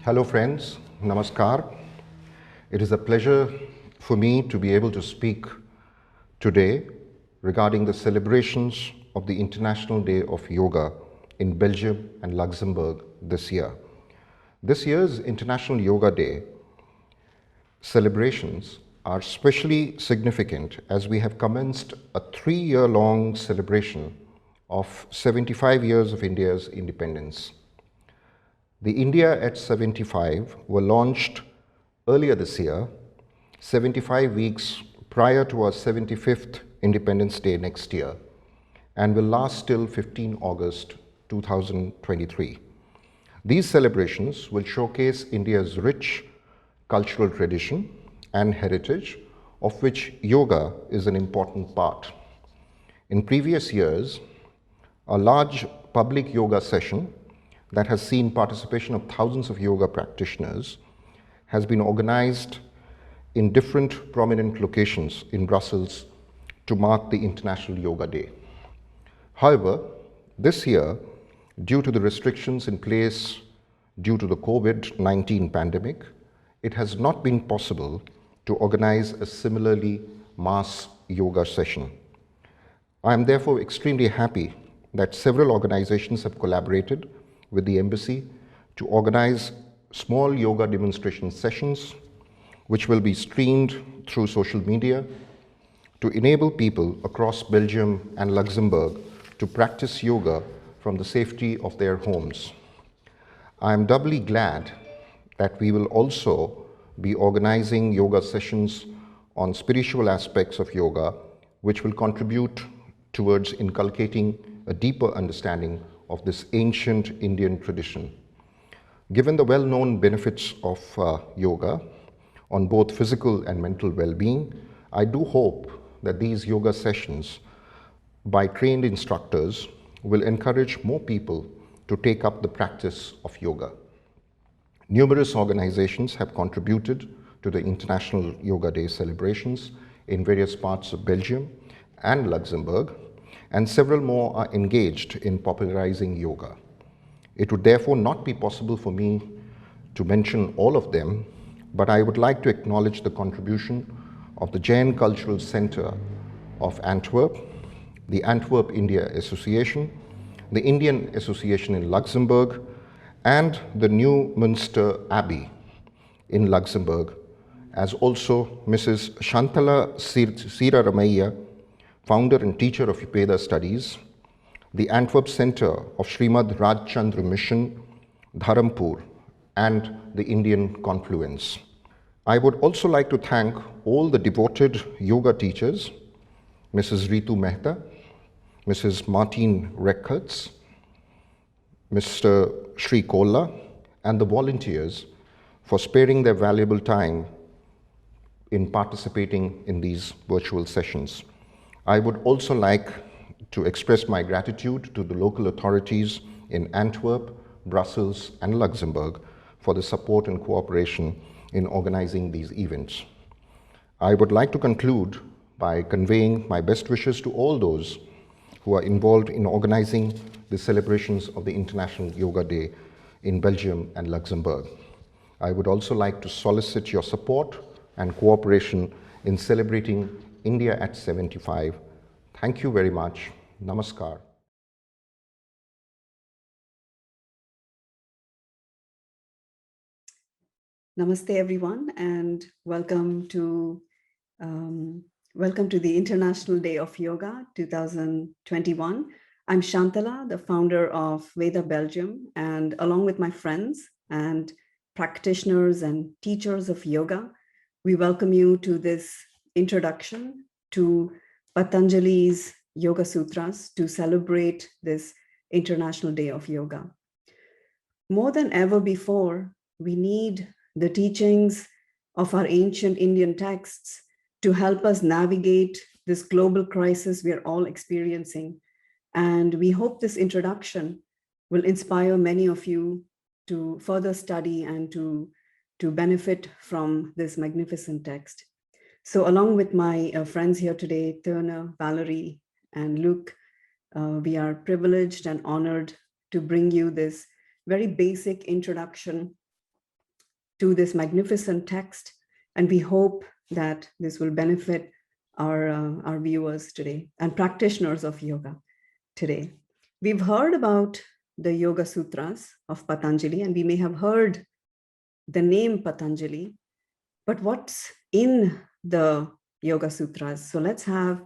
Hello friends, Namaskar. It is a pleasure for me to be able to speak today regarding the celebrations of the International Day of Yoga in Belgium and Luxembourg this year. This year's International Yoga Day celebrations are especially significant as we have commenced a 3-year-long celebration of 75 years of India's independence. The India at 75 were launched earlier this year, 75 weeks prior to our 75th Independence Day next year, and will last till 15 August 2023. These celebrations will showcase India's rich cultural tradition and heritage, of which yoga is an important part. In previous years, a large public yoga session that has seen participation of thousands of yoga practitioners has been organized in different prominent locations in Brussels to mark the International Yoga Day. However, this year, due to the restrictions in place due to the COVID-19 pandemic, it has not been possible to organize a similarly mass yoga session. I am therefore extremely happy that several organizations have collaborated with the embassy to organize small yoga demonstration sessions which will be streamed through social media to enable people across Belgium and Luxembourg to practice yoga from the safety of their homes. I am doubly glad that we will also be organizing yoga sessions on spiritual aspects of yoga, which will contribute towards inculcating a deeper understanding of this ancient Indian tradition. Given the well-known benefits of yoga on both physical and mental well-being, I do hope that these yoga sessions by trained instructors will encourage more people to take up the practice of yoga. Numerous organizations have contributed to the International Yoga Day celebrations in various parts of Belgium and Luxembourg, and several more are engaged in popularizing yoga. It would therefore not be possible for me to mention all of them, but I would like to acknowledge the contribution of the Jain Cultural Center of Antwerp, the Antwerp India Association, the Indian Association in Luxembourg, and the New Münster Abbey in Luxembourg, as also Mrs Shantala Sriramaiah, founder and teacher of Veda Studies, the Antwerp Center of Srimad Rajchandra Mission, Dharampur, and the Indian Confluence. I would also like to thank all the devoted yoga teachers, Mrs. Ritu Mehta, Mrs. Martine Reckertz, Mr. Sri Kolla, and the volunteers for sparing their valuable time in participating in these virtual sessions. I would also like to express my gratitude to the local authorities in Antwerp, Brussels, and Luxembourg for the support and cooperation in organizing these events. I would like to conclude by conveying my best wishes to all those who are involved in organizing the celebrations of the International Yoga Day in Belgium and Luxembourg. I would also like to solicit your support and cooperation in celebrating India at 75. Thank you very much. Namaskar. Namaste, everyone, and welcome to the International Day of Yoga 2021. I'm Shantala, the founder of Veda Belgium, and along with my friends and practitioners and teachers of yoga, we welcome you to this introduction to Patanjali's Yoga Sutras to celebrate this International Day of Yoga. More than ever before, we need the teachings of our ancient Indian texts to help us navigate this global crisis we are all experiencing. And we hope this introduction will inspire many of you to further study and to benefit from this magnificent text. So along with my friends here today, Turner, Valerie, and Luke, we are privileged and honored to bring you this very basic introduction to this magnificent text, and we hope that this will benefit our viewers today and practitioners of yoga today. We've heard about the Yoga Sutras of Patanjali, and we may have heard the name Patanjali, but what's in the Yoga Sutras? So let's have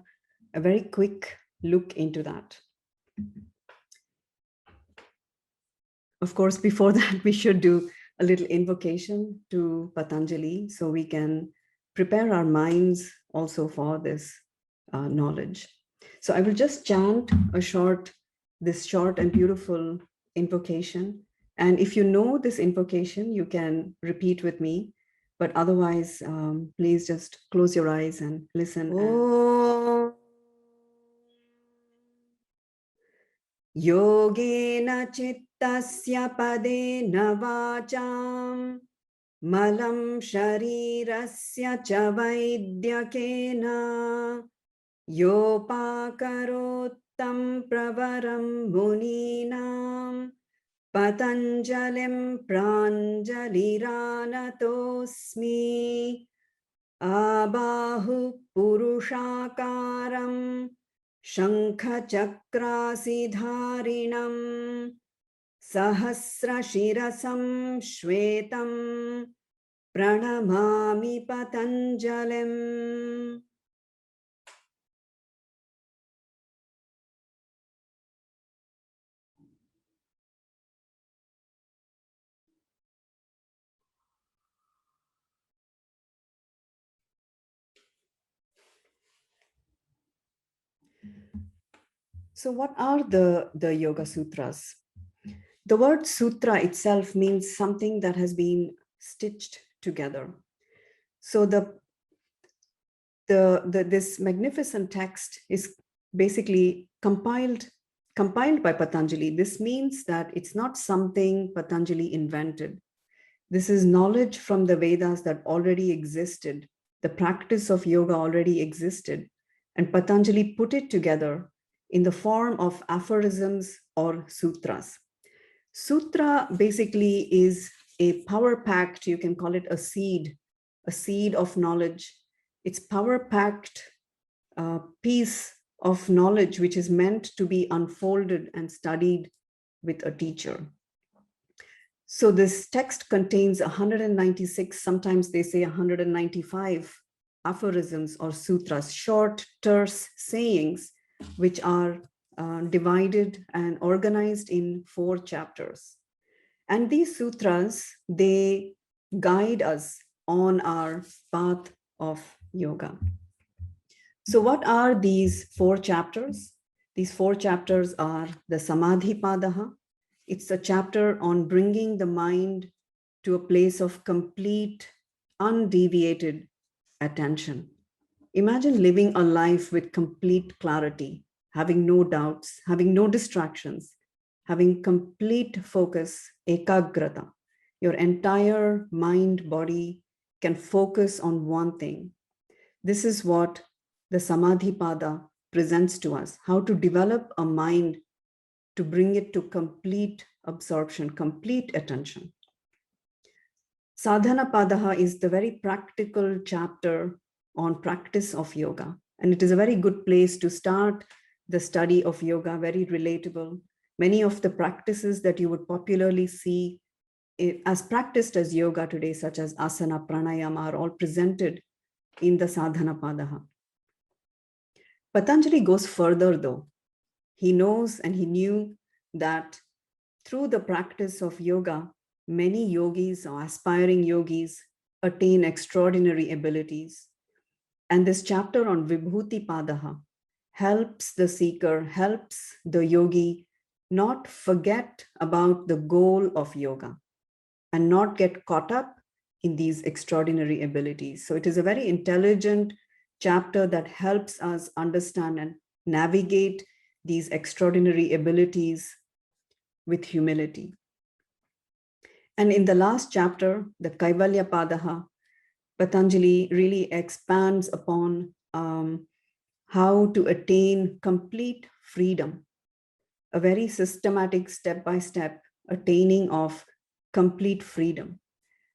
a very quick look into that. Of course, before that, we should do a little invocation to Patanjali so we can prepare our minds also for this knowledge. So I will just chant this short and beautiful invocation. And if you know this invocation, you can repeat with me. But otherwise, please just close your eyes and listen. Yogena chittasya padena vacham malam sharirasya cha vaidyakena yopakarottam pravaram muninam patanjalim pranjaliranatosmi abahu purushakaram Shankhachakrasidharinam Sahasrashirasam Shvetam Pranamami Patanjalim. So what are the Yoga Sutras? The word sutra itself means something that has been stitched together. So this magnificent text is basically compiled by Patanjali. This means that it's not something Patanjali invented. This is knowledge from the Vedas that already existed. The practice of yoga already existed, and Patanjali put it together in the form of aphorisms or sutras. Sutra basically is a power-packed, you can call it a seed of knowledge. It's power-packed piece of knowledge which is meant to be unfolded and studied with a teacher. So this text contains 196, sometimes they say 195 aphorisms or sutras, short, terse sayings, which are divided and organized in 4 chapters. And these sutras, they guide us on our path of yoga. So what are these 4 chapters? These 4 chapters are the Samadhi Padaha. It's a chapter on bringing the mind to a place of complete, undeviated attention. Imagine living a life with complete clarity, having no doubts, having no distractions, having complete focus, ekagrata. Your entire mind, body can focus on one thing. This is what the Samadhi Pada presents to us, how to develop a mind to bring it to complete absorption, complete attention. Sadhana Padaha is the very practical chapter on practice of yoga. And it is a very good place to start the study of yoga, very relatable. Many of the practices that you would popularly see as practiced as yoga today, such as asana, pranayama, are all presented in the Sadhana Padaha. Patanjali goes further though. He knows and he knew that through the practice of yoga, many yogis or aspiring yogis attain extraordinary abilities. And this chapter on Vibhuti Padaha helps the seeker, helps the yogi not forget about the goal of yoga and not get caught up in these extraordinary abilities. So it is a very intelligent chapter that helps us understand and navigate these extraordinary abilities with humility. And in the last chapter, the Kaivalya Padaha, Patanjali really expands upon how to attain complete freedom, a very systematic step-by-step attaining of complete freedom.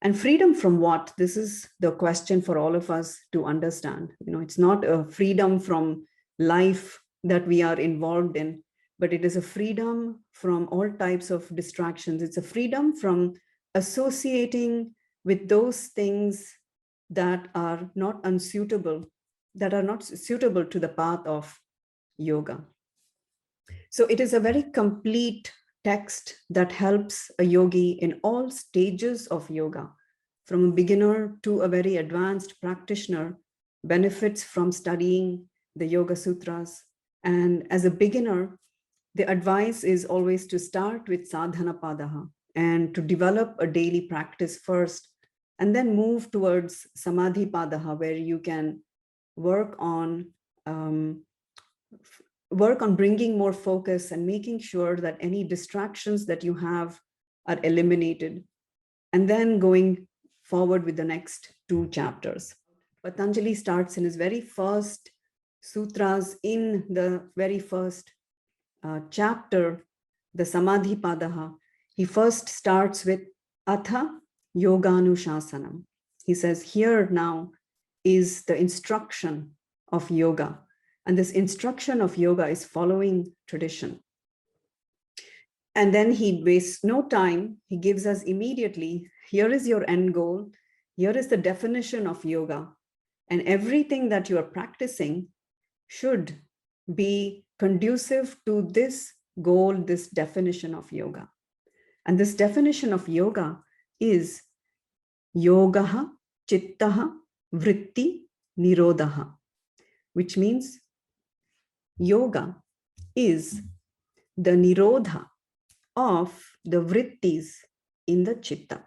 And freedom from what? This is the question for all of us to understand. It's not a freedom from life that we are involved in, but it is a freedom from all types of distractions. It's a freedom from associating with those things that are not unsuitable, that are not suitable to the path of yoga. So it is a very complete text that helps a yogi in all stages of yoga, from a beginner to a very advanced practitioner, benefits from studying the Yoga Sutras. And as a beginner, the advice is always to start with sadhana padaha and to develop a daily practice first, and then move towards samadhi padaha, where you can work on bringing more focus and making sure that any distractions that you have are eliminated, and then going forward with the next 2 chapters. Patanjali starts in his very first sutras, in the very first chapter, the Samadhi Padaha. He first starts with Atha Yoganushasanam. He says, here now is the instruction of yoga. And this instruction of yoga is following tradition. And then he wastes no time. He gives us immediately, here is your end goal. Here is the definition of yoga. And everything that you are practicing should be conducive to this goal, this definition of yoga. And this definition of yoga is yogaha chittaha vritti nirodha, which means yoga is the nirodha of the vrittis in the chitta.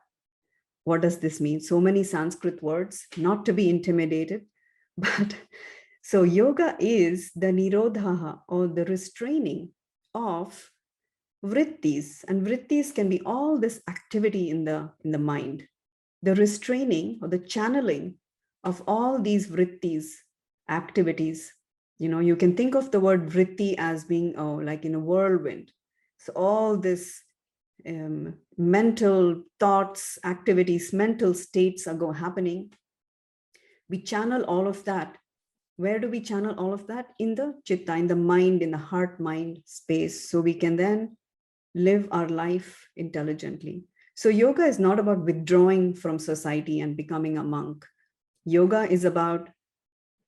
What does this mean? So many Sanskrit words, not to be intimidated, but so yoga is the nirodha, or the restraining of vrittis, and vrittis can be all this activity in the mind, the restraining or the channeling of all these vrittis activities. You can think of the word vritti as being like in a whirlwind. So all this mental thoughts, activities, mental states are happening. We channel all of that. Where do we channel all of that? In the chitta, in the mind, in the heart-mind space, so we can then live our life intelligently. So yoga is not about withdrawing from society and becoming a monk. Yoga is about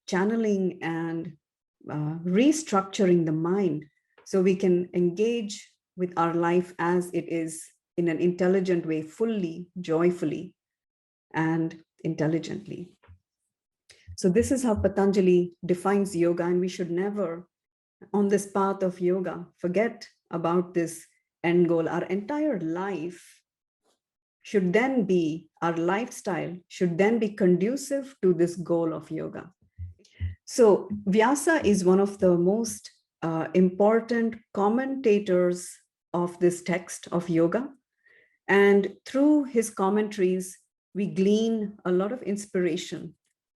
channeling and restructuring the mind so we can engage with our life as it is in an intelligent way, fully, joyfully, and intelligently. So this is how Patanjali defines yoga, and we should never, on this path of yoga, forget about this end goal. Our entire life should then be, our lifestyle should then be conducive to this goal of yoga. So Vyasa is one of the most important commentators of this text of yoga. And through his commentaries, we glean a lot of inspiration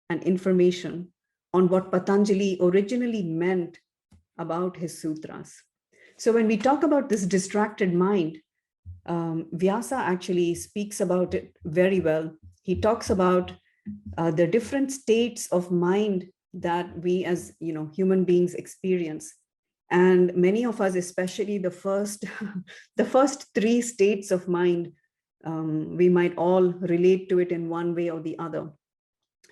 and information on what Patanjali originally meant about his sutras. So when we talk about this distracted mind, Vyasa actually speaks about it very well. He talks about the different states of mind that we as human beings experience. And many of us, especially the first 3 states of mind, we might all relate to it in one way or the other.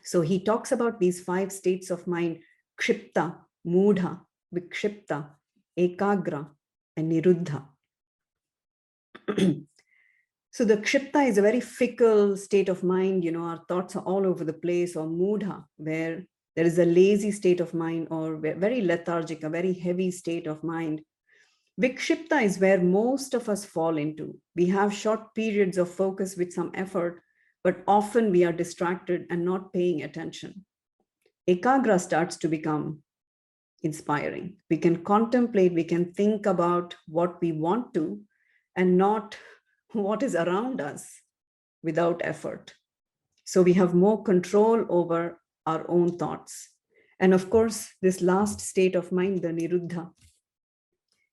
So he talks about these 5 states of mind: kshipta, mudha, vikshipta, ekagra, and niruddha. So the kshipta is a very fickle state of mind. Our thoughts are all over the place. Or mudha, where there is a lazy state of mind, or very lethargic, a very heavy state of mind. Vikshipta is where most of us fall into. We have short periods of focus with some effort, but often we are distracted and not paying attention. Ekagra starts to become inspiring. We can contemplate, we can think about what we want to, and not what is around us without effort. So we have more control over our own thoughts. And of course, this last state of mind, the niruddha,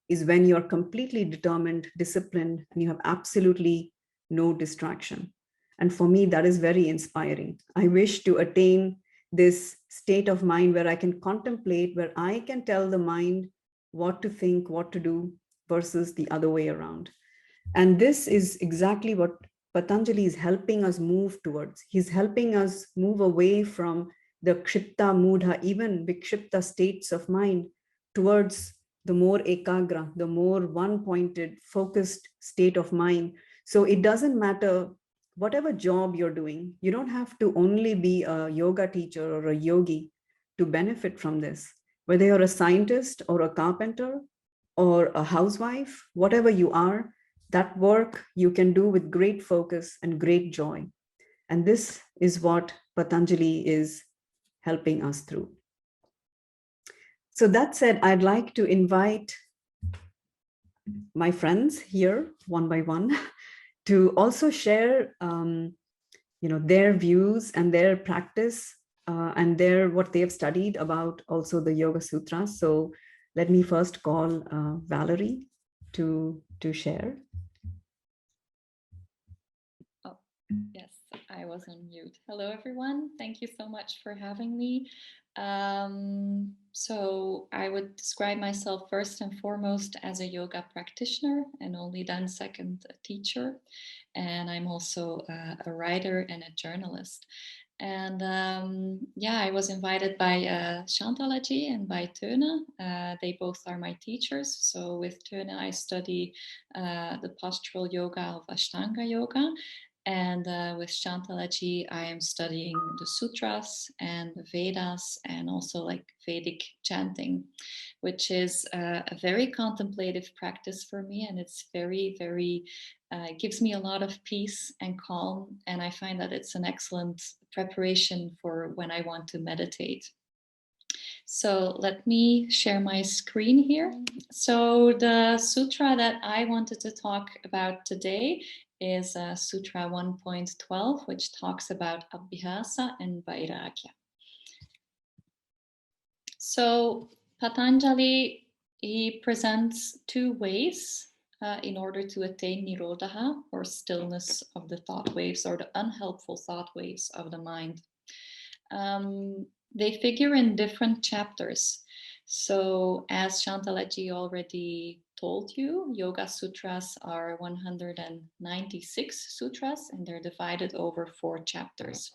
is when you're completely determined, disciplined, and you have absolutely no distraction. And for me, that is very inspiring. I wish to attain this state of mind where I can contemplate, where I can tell the mind what to think, what to do, versus the other way around. And this is exactly what Patanjali is helping us move towards. He's helping us move away from the kshipta, mudha, even vikshipta states of mind towards the more ekagra, the more one-pointed, focused state of mind. So it doesn't matter whatever job you're doing, you don't have to only be a yoga teacher or a yogi to benefit from this. Whether you're a scientist or a carpenter or a housewife, whatever you are, that work you can do with great focus and great joy. And this is what Patanjali is helping us through. So that said, I'd like to invite my friends here one by one to also share their views and their practice and what they have studied about also the Yoga Sutras. So let me first call Valerie to share. Oh, yes, I was on mute. Hello, everyone. Thank you so much for having me. So I would describe myself first and foremost as a yoga practitioner, and only then second a teacher. And I'm also a writer and a journalist. And yeah, I was invited by Shantala ji and by Teune. They both are my teachers. So with Teune, I study the postural yoga of Ashtanga yoga. And with Shantala ji, I am studying the sutras and the Vedas and also like Vedic chanting, which is a very contemplative practice for me. And it's very, very, gives me a lot of peace and calm. And I find that it's an excellent preparation for when I want to meditate. So let me share my screen here. So the sutra that I wanted to talk about today is Sutra 1.12, which talks about Abhyasa and Vairagya. So Patanjali, he presents two ways in order to attain Nirodha, or stillness of the thought waves, or the unhelpful thought waves of the mind. They figure in different chapters. So as Shantalaji already told you, Yoga Sutras are 196 sutras, and they're divided over 4 chapters.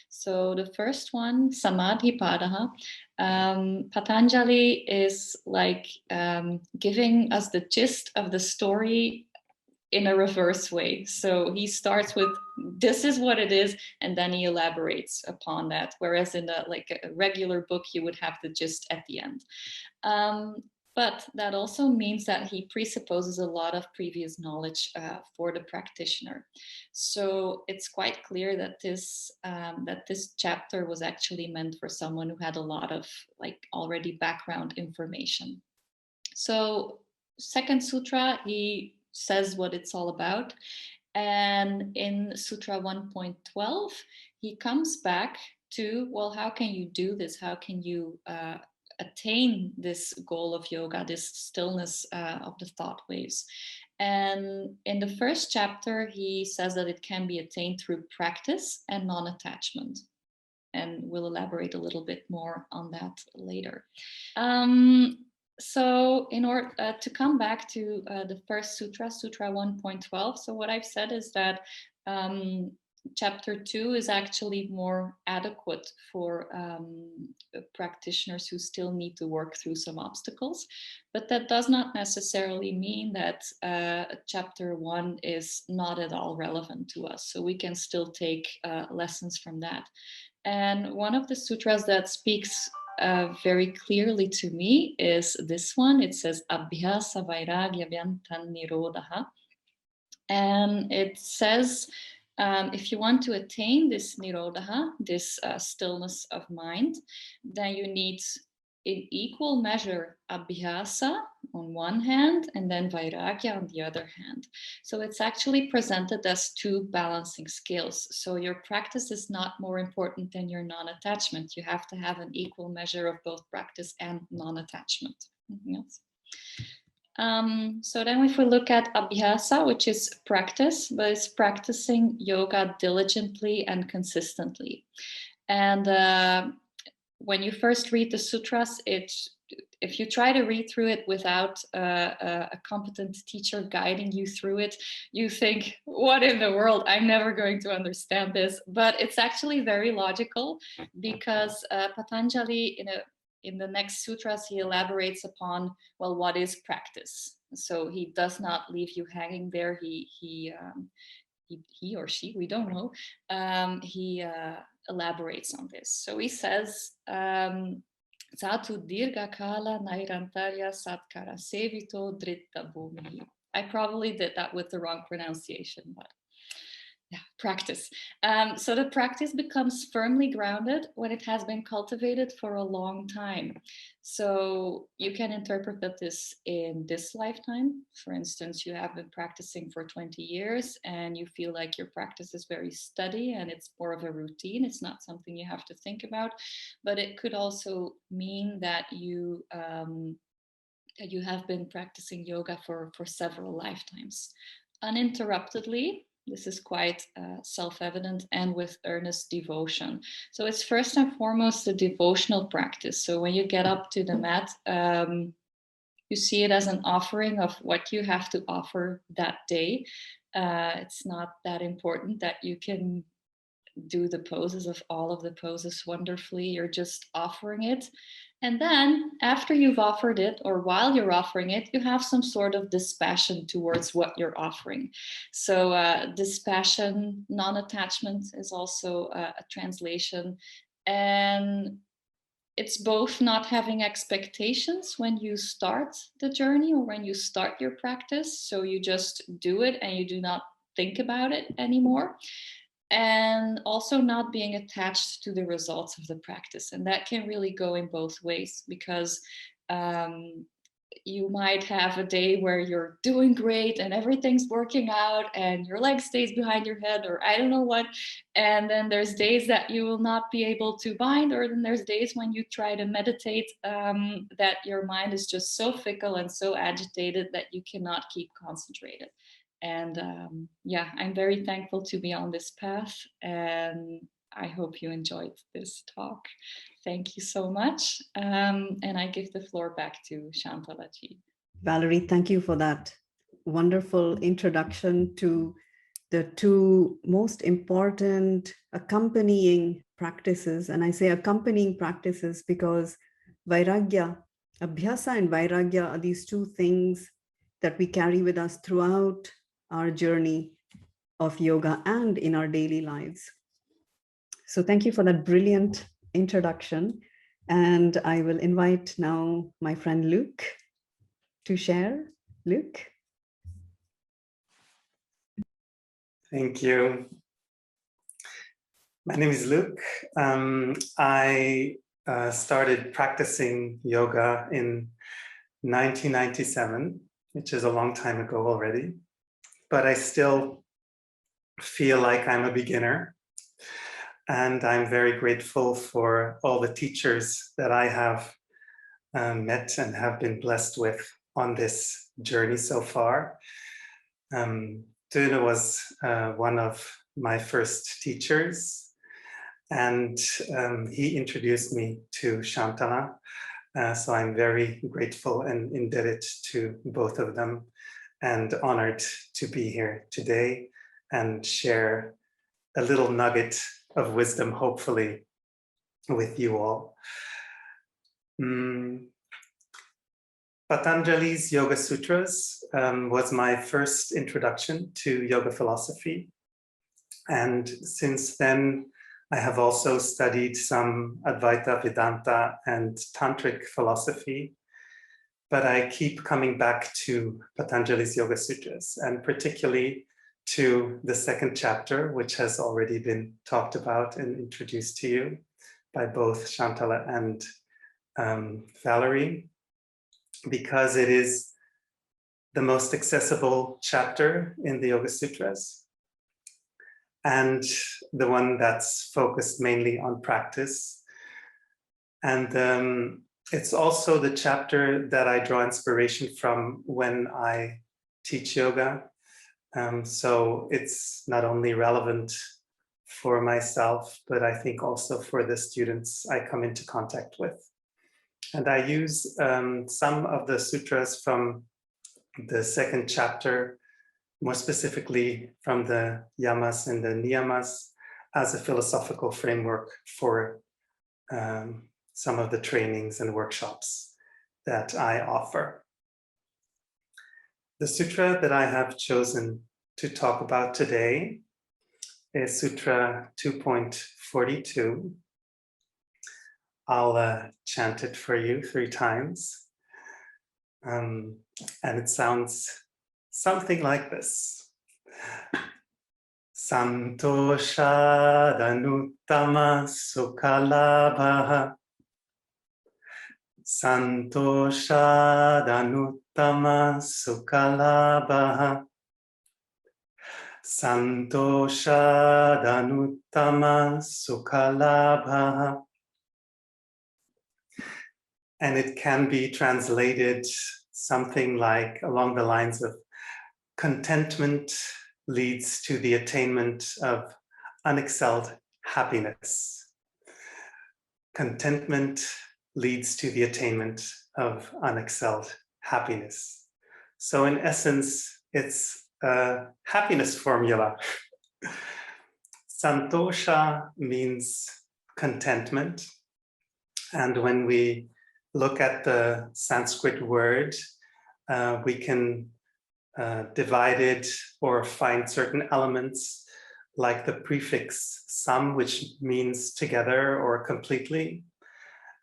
So the first one, Samadhi Padaha, Patanjali is like giving us the gist of the story in a reverse way. So he starts with, this is what it is, and then he elaborates upon that. Whereas in a regular book, you would have the gist at the end. But that also means that he presupposes a lot of previous knowledge for the practitioner. So it's quite clear that this chapter was actually meant for someone who had a lot of already background information. So second sutra, he says what it's all about. And in Sutra 1.12, he comes back to, well, how can you do this? How can you attain this goal of yoga, this stillness of the thought waves? And in the first chapter, he says that it can be attained through practice and non-attachment. And we'll elaborate a little bit more on that later. So in order to come back to the first sutra, Sutra 1.12, so what I've said is that chapter 2 is actually more adequate for practitioners who still need to work through some obstacles. But that does not necessarily mean that chapter 1 is not at all relevant to us. So we can still take lessons from that. And one of the sutras that speaks very clearly to me is this one. It says Abhyasa Vairagya Vyantan Nirodha. And it says, if you want to attain this Nirodha, this stillness of mind, then you need in equal measure Abhyasa on one hand and then Vairagya on the other hand. So it's actually presented as 2 balancing scales. So your practice is not more important than your non-attachment. You have to have an equal measure of both practice and non-attachment. Yes. So then if we look at abhyasa, which is practice, but it's practicing yoga diligently and consistently. And when you first read the sutras, if you try to read through it without a competent teacher guiding you through it, you think, what in the world? I'm never going to understand this. But it's actually very logical, because Patanjali, in the next sutras, he elaborates upon, well, what is practice? So he does not leave you hanging there. He or she, we don't know, he elaborates on this. So he says, Satu dirga kala nairantarya satkara sevito dritta bhumi. I probably did that with the wrong pronunciation, but yeah, practice. So the practice becomes firmly grounded when it has been cultivated for a long time. So you can interpret that this in this lifetime. For instance, you have been practicing for 20 years and you feel like your practice is very steady and it's more of a routine. It's not something you have to think about, but it could also mean that you have been practicing yoga for several lifetimes uninterruptedly. This is quite self-evident, and with earnest devotion. So it's first and foremost a devotional practice. So when you get up to the mat, you see it as an offering of what you have to offer that day. It's not that important that you can do the poses of all of the poses wonderfully. You're just offering it. And then after you've offered it, or while you're offering it, you have some sort of dispassion towards what you're offering. So dispassion, non-attachment is also a translation. And it's both not having expectations when you start the journey or when you start your practice. So you just do it and you do not think about it anymore. And also not being attached to the results of the practice. And that can really go in both ways, because you might have a day where you're doing great and everything's working out and your leg stays behind your head, or I don't know what. And then there's days that you will not be able to bind, or then there's days when you try to meditate that your mind is just so fickle and so agitated that you cannot keep concentrated. And yeah, I'm very thankful to be on this path, and I hope you enjoyed this talk. Thank you so much. And I give the floor back to Shantala ji. Valerie, thank you for that wonderful introduction to the two most important accompanying practices. And I say accompanying practices because Vairagya, Abhyasa and Vairagya are these two things that we carry with us throughout our journey of yoga and in our daily lives. So thank you for that brilliant introduction. And I will invite now my friend Luke to share. Luke. Thank you. My name is Luke. I started practicing yoga in 1997, which is a long time ago already, but I still feel like I'm a beginner. And I'm very grateful for all the teachers that I have met and have been blessed with on this journey so far. Tuna was one of my first teachers, and he introduced me to Shantala. So I'm very grateful and indebted to both of them, and honored to be here today and share a little nugget of wisdom, hopefully, with you all. Patanjali's Yoga Sutras was my first introduction to yoga philosophy. And since then, I have also studied some Advaita Vedanta and Tantric philosophy, but I keep coming back to Patanjali's Yoga Sutras, and particularly to the second chapter, which has already been talked about and introduced to you by both Shantala and Valerie, because it is the most accessible chapter in the Yoga Sutras, and the one that's focused mainly on practice. And it's also the chapter that I draw inspiration from when I teach yoga. So it's not only relevant for myself, but I think also for the students I come into contact with. And I use some of the sutras from the second chapter, more specifically from the yamas and the niyamas, as a philosophical framework for some of the trainings and workshops that I offer. The sutra that I have chosen to talk about today is Sutra 2.42. I'll chant it for you 3 times. And it sounds something like this. Santosha danuttama sukhalabha. Santosha danuttama sukhalabha. Santosha danuttama sukhalabha. And it can be translated something like along the lines of contentment leads to the attainment of unexcelled happiness. Contentment leads to the attainment of unexcelled happiness. So in essence, it's a happiness formula. Santosha means contentment. And when we look at the Sanskrit word, we can divide it or find certain elements like the prefix sam, which means together or completely,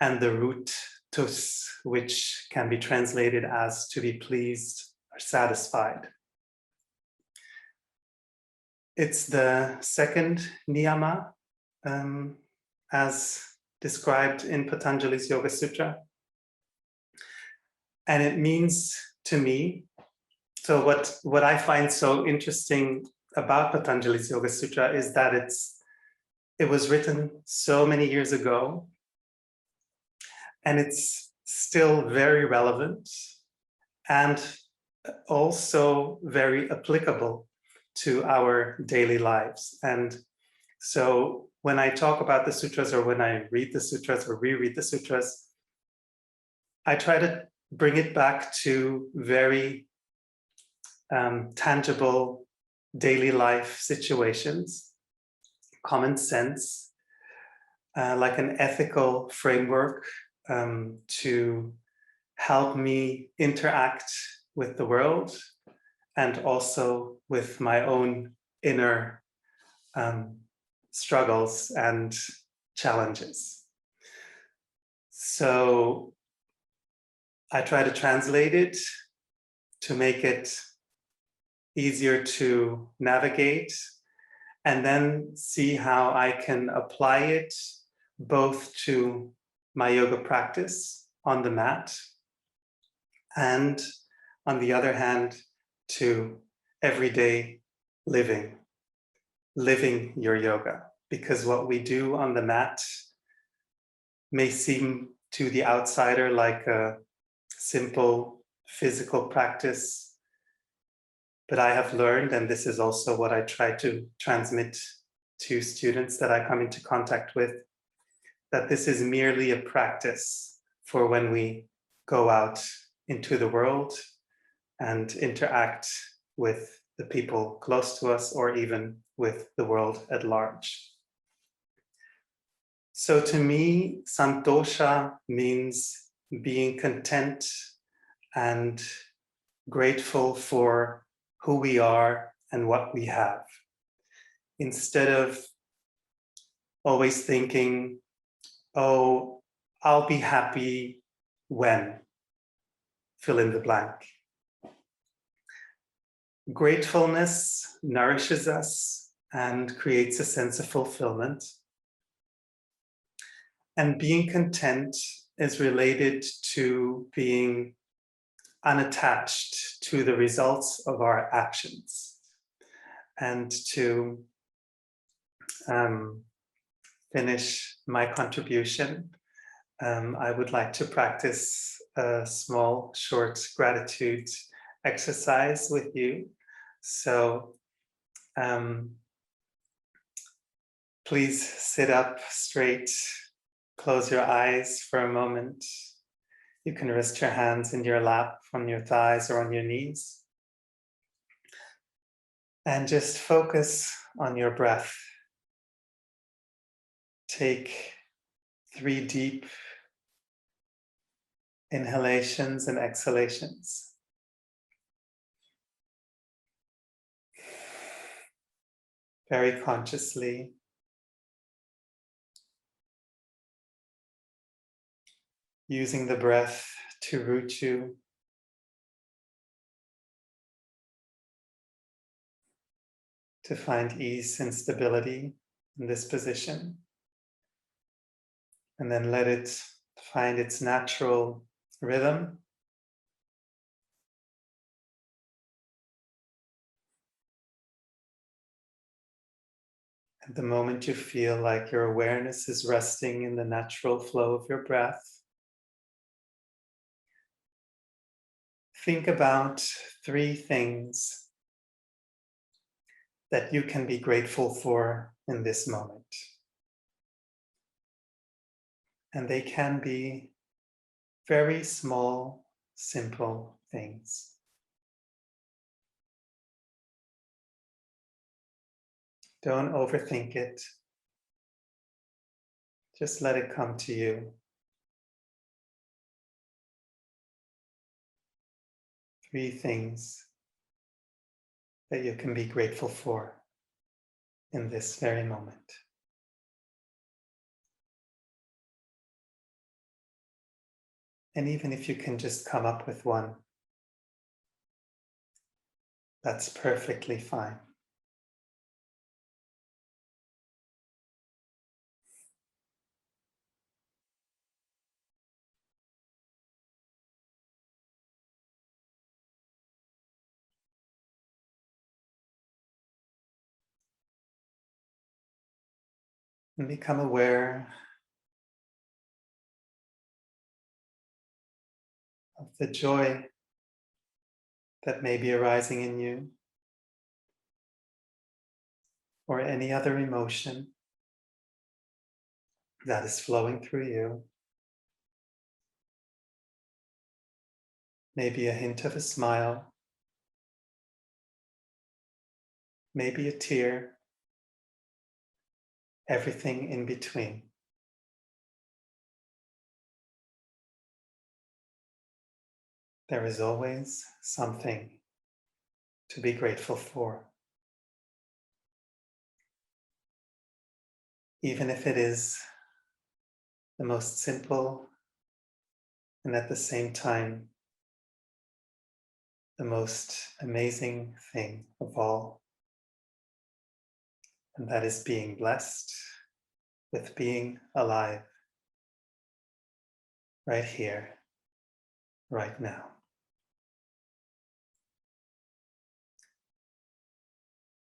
and the root tus, which can be translated as to be pleased or satisfied. It's the second niyama as described in Patanjali's Yoga Sutra. And it means to me, so what I find so interesting about Patanjali's Yoga Sutra is that it was written so many years ago, and it's still very relevant and also very applicable to our daily lives. And so when I talk about the sutras, or when I read the sutras or reread the sutras, I try to bring it back to very tangible daily life situations, common sense, like an ethical framework to help me interact with the world and also with my own inner struggles and challenges. So I try to translate it to make it easier to navigate, and then see how I can apply it both to my yoga practice on the mat and, on the other hand, to everyday living your yoga. Because what we do on the mat may seem to the outsider like a simple physical practice, but I have learned, and this is also what I try to transmit to students that I come into contact with, that this is merely a practice for when we go out into the world and interact with the people close to us, or even with the world at large. So to me, santosha means being content and grateful for who we are and what we have, instead of always thinking, oh, I'll be happy when, fill in the blank. Gratefulness nourishes us and creates a sense of fulfillment. And being content is related to being unattached to the results of our actions, and to finish my contribution. I would like to practice a small, short gratitude exercise with you. So please sit up straight, close your eyes for a moment. You can rest your hands in your lap, on your thighs or on your knees. And just focus on your breath. Take 3 deep inhalations and exhalations. Very consciously. Using the breath to root you. To find ease and stability in this position. And then let it find its natural rhythm. At the moment you feel like your awareness is resting in the natural flow of your breath, think about 3 things that you can be grateful for in this moment. And they can be very small, simple things. Don't overthink it. Just let it come to you. 3 things that you can be grateful for in this very moment. And even if you can just come up with one, that's perfectly fine. And become aware of the joy that may be arising in you, or any other emotion that is flowing through you. Maybe a hint of a smile, maybe a tear, everything in between. There is always something to be grateful for. Even if it is the most simple and at the same time the most amazing thing of all. And that is being blessed with being alive right here, right now.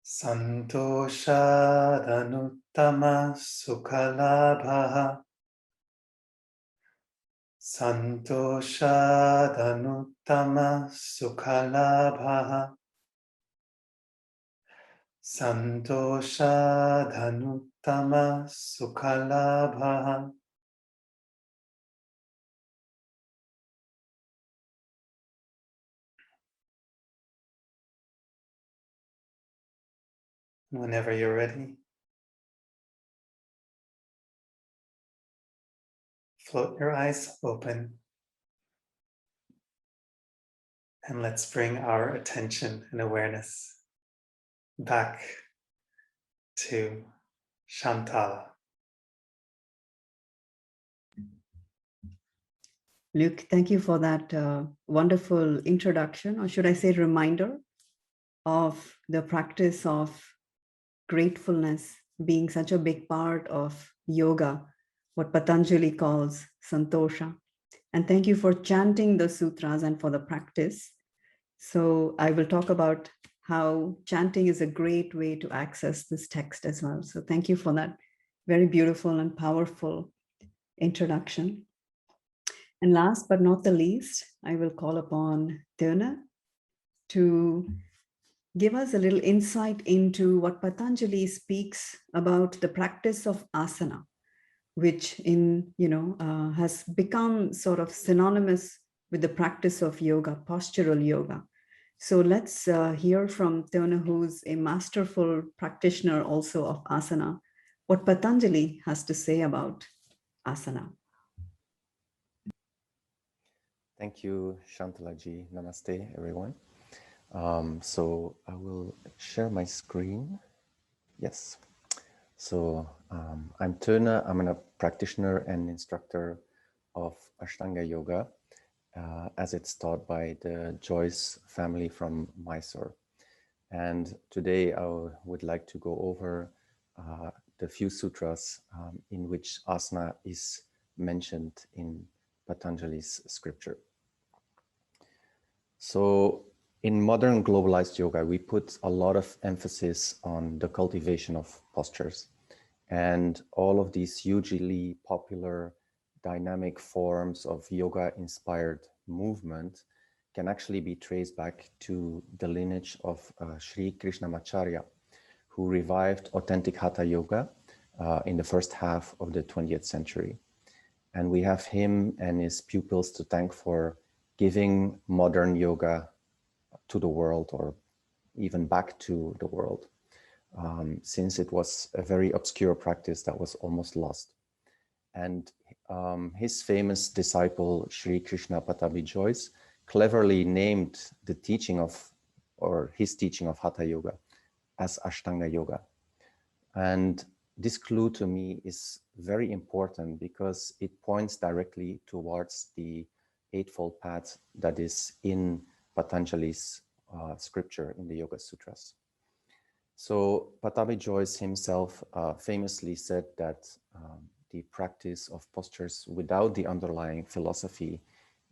Santoshadanuttama sukhalabha. Santoshadanuttama sukhalabha. Santoshadanuttama sukhalabha. Whenever you're ready, float your eyes open, and let's bring our attention and awareness back to Shantala. Luke, thank you for that wonderful introduction, or should I say reminder, of the practice of gratefulness being such a big part of yoga, what Patanjali calls santosha. And thank you for chanting the sutras and for the practice. So I will talk about how chanting is a great way to access this text as well. So thank you for that very beautiful and powerful introduction. And last but not the least, I will call upon Tona to give us a little insight into what Patanjali speaks about the practice of asana, which has become sort of synonymous with the practice of yoga, postural yoga. So let's hear from Tona, who's a masterful practitioner also of asana, what Patanjali has to say about asana. Thank you, Shantala ji. Namaste, everyone. So I will share my screen. Yes. So I'm Tona. I'm a practitioner and instructor of Ashtanga Yoga, as it's taught by the Joyce family from Mysore. And today I would like to go over the few sutras in which asana is mentioned in Patanjali's scripture. So in modern globalized yoga, we put a lot of emphasis on the cultivation of postures. And all of these hugely popular dynamic forms of yoga-inspired movement can actually be traced back to the lineage of Sri Krishnamacharya, who revived authentic Hatha Yoga in the first half of the 20th century. And we have him and his pupils to thank for giving modern yoga to the world, or even back to the world, since it was a very obscure practice that was almost lost. And his famous disciple, Sri Krishna Pattabhi Jois, cleverly named the teaching of, or his teaching of Hatha Yoga as Ashtanga Yoga. And this clue to me is very important because it points directly towards the Eightfold Path that is in Patanjali's scripture in the Yoga Sutras. So Pattabhi Jois himself famously said that the practice of postures without the underlying philosophy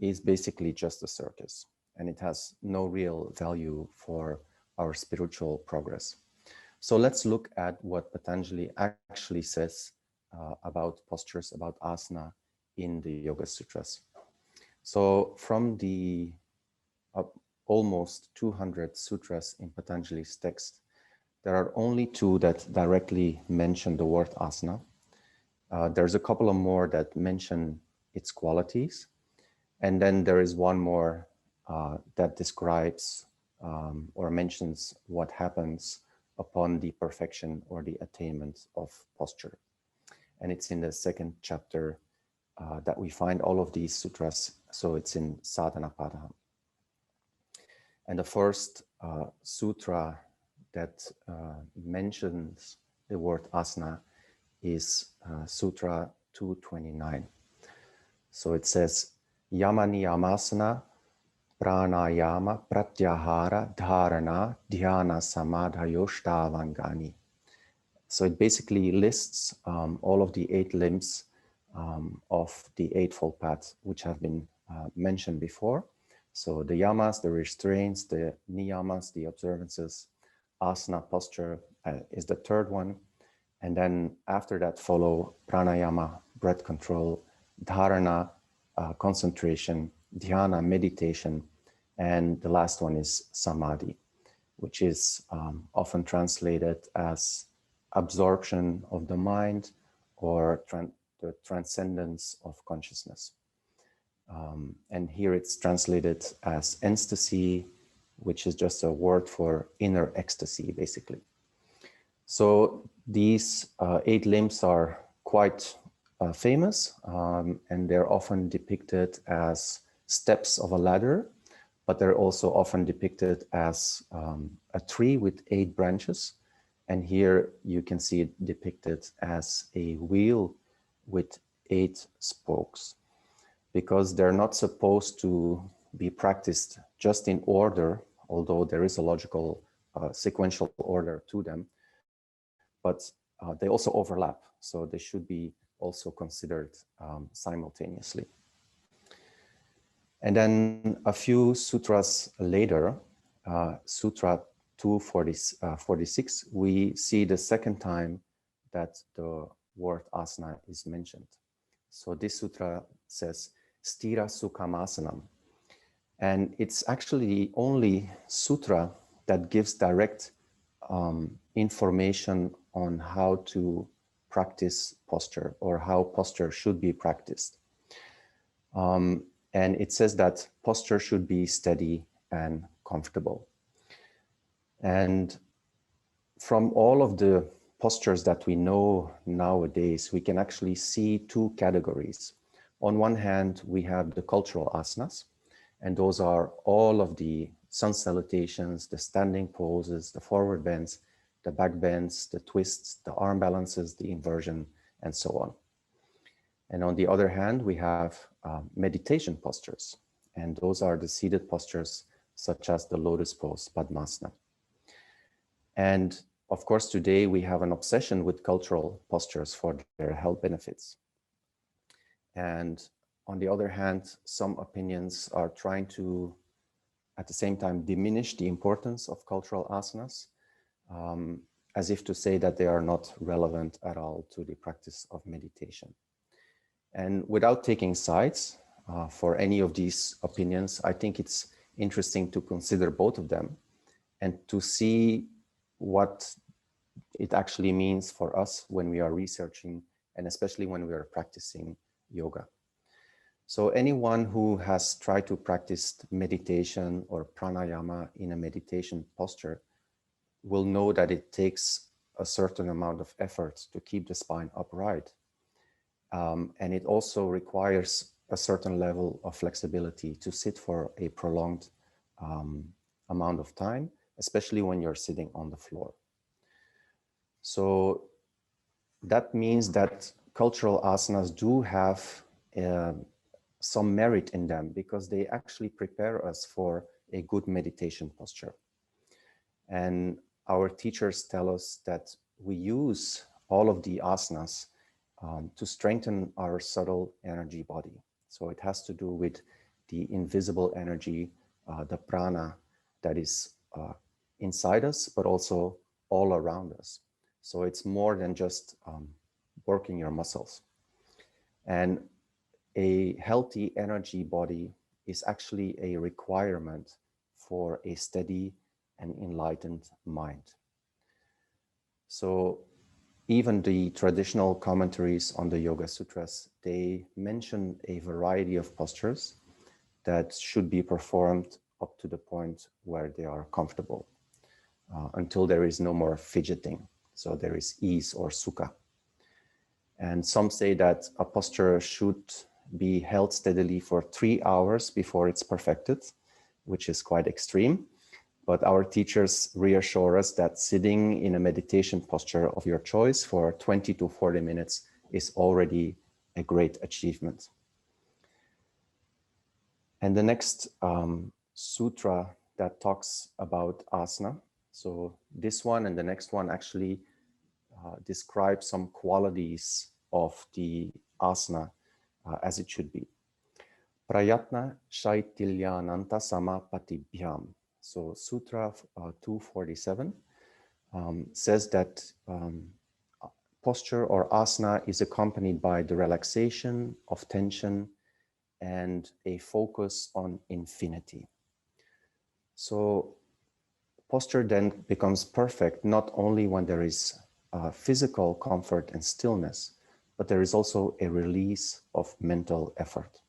is basically just a circus, and it has no real value for our spiritual progress. So let's look at what Patanjali actually says about postures, about asana in the Yoga Sutras. So from the almost 200 sutras in Patanjali's text, there are only 2 that directly mention the word asana. There's a couple of more that mention its qualities. And then there is one more that describes or mentions what happens upon the perfection or the attainment of posture. And it's in the 2nd chapter that we find all of these sutras. So it's in Sadhanapada. And the first sutra that mentions the word asana is Sutra 229. So it says, Yamani Yamasana Pranayama Pratyahara Dharana Dhyana Samadhayoshtavangani. So it basically lists all of the 8 limbs of the Eightfold Path, which have been mentioned before. So the yamas, the restraints, the niyamas, the observances, asana, posture is the 3rd one. And then after that follow pranayama, breath control, dharana, concentration, dhyana, meditation, and the last one is samadhi, which is often translated as absorption of the mind or the transcendence of consciousness. And here it's translated as ecstasy, which is just a word for inner ecstasy, basically. So these 8 limbs are quite famous, and they're often depicted as steps of a ladder, but they're also often depicted as a tree with 8 branches. And here you can see it depicted as a wheel with 8 spokes, because they're not supposed to be practiced just in order, although there is a logical sequential order to them, but they also overlap. So they should be also considered simultaneously. And then a few sutras later, Sutra 246, we see the 2nd time that the word asana is mentioned. So this sutra says, Stira Sukhamasanam. And it's actually the only sutra that gives direct information on how to practice posture or how posture should be practiced. And it says that posture should be steady and comfortable. And from all of the postures that we know nowadays, we can actually see two categories. On one hand, we have the cultural asanas, and those are all of the sun salutations, the standing poses, the forward bends, the back bends, the twists, the arm balances, the inversion, and so on. And on the other hand, we have meditation postures, and those are the seated postures such as the lotus pose, Padmasana. And of course, today we have an obsession with cultural postures for their health benefits. And on the other hand, some opinions are trying to, at the same time, diminish the importance of cultural asanas, as if to say that they are not relevant at all to the practice of meditation. And without taking sides for any of these opinions, I think it's interesting to consider both of them and to see what it actually means for us when we are researching, and especially when we are practicing yoga. So anyone who has tried to practice meditation or pranayama in a meditation posture will know that it takes a certain amount of effort to keep the spine upright. And it also requires a certain level of flexibility to sit for a prolonged amount of time, especially when you're sitting on the floor. So that means that cultural asanas do have some merit in them because they actually prepare us for a good meditation posture. And our teachers tell us that we use all of the asanas to strengthen our subtle energy body. So it has to do with the invisible energy, the prana that is inside us, but also all around us. So it's more than just working your muscles. And a healthy energy body is actually a requirement for a steady and enlightened mind. So even the traditional commentaries on the Yoga Sutras, they mention a variety of postures that should be performed up to the point where they are comfortable until there is no more fidgeting. So there is ease or sukha. And some say that a posture should be held steadily for 3 hours before it's perfected, which is quite extreme. But our teachers reassure us that sitting in a meditation posture of your choice for 20 to 40 minutes is already a great achievement. And the next sutra that talks about asana. So this one and the next one actually describe some qualities of the asana as it should be. Prayatna Shaitilyananta Samapatibhyam. So Sutra 247 says that posture or asana is accompanied by the relaxation of tension and a focus on infinity. So posture then becomes perfect not only when there is physical comfort and stillness, but there is also a release of mental effort.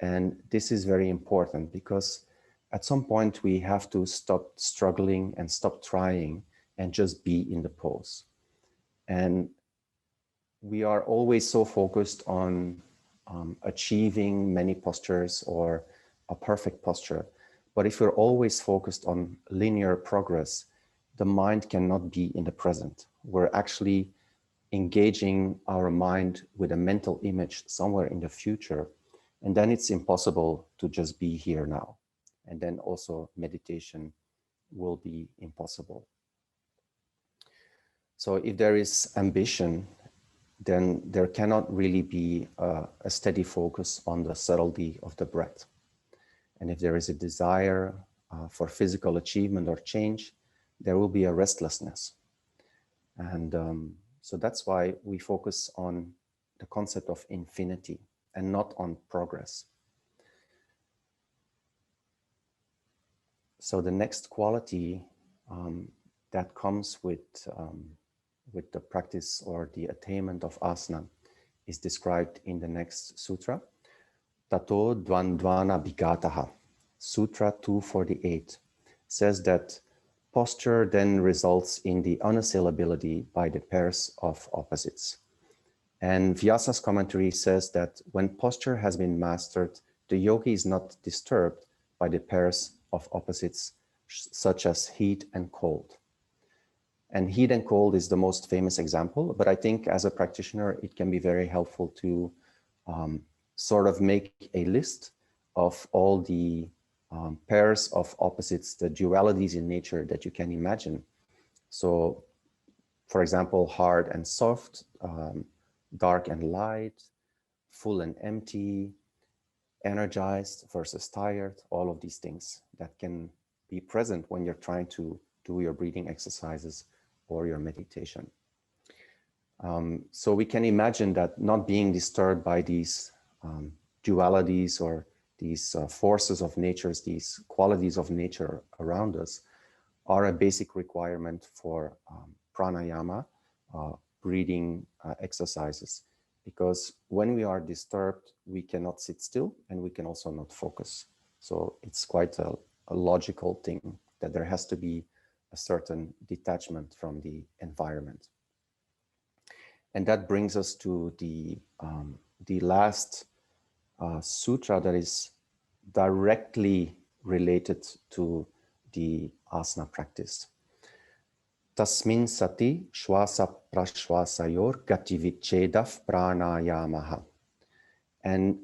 And this is very important because at some point we have to stop struggling and stop trying and just be in the pose. And we are always so focused on achieving many postures or a perfect posture. But if we're always focused on linear progress, the mind cannot be in the present. We're actually engaging our mind with a mental image somewhere in the future. And then it's impossible to just be here now. And then also meditation will be impossible. So if there is ambition, then there cannot really be a steady focus on the subtlety of the breath. And if there is a desire for physical achievement or change, there will be a restlessness. And so that's why we focus on the concept of infinity and not on progress. So the next quality that comes with the practice or the attainment of asana is described in the next sutra, Tato Dvandvana Bhigataha. Sutra 248 says that posture then results in the unassailability by the pairs of opposites. And Vyasa's commentary says that when posture has been mastered, the yogi is not disturbed by the pairs of opposites, such as heat and cold. And heat and cold is the most famous example, but I think as a practitioner, it can be very helpful to sort of make a list of all the pairs of opposites, the dualities in nature that you can imagine. So, for example, hard and soft, dark and light, full and empty, energized versus tired, all of these things that can be present when you're trying to do your breathing exercises or your meditation. So we can imagine that not being disturbed by these dualities or these forces of nature, these qualities of nature around us, are a basic requirement for pranayama, breathing exercises. Because when we are disturbed, we cannot sit still and we can also not focus. So it's quite a logical thing that there has to be a certain detachment from the environment. And that brings us to the last sutra that is directly related to the asana practice. Tasmin sati shwasa prashwasayor gativichedav pranayamaha. And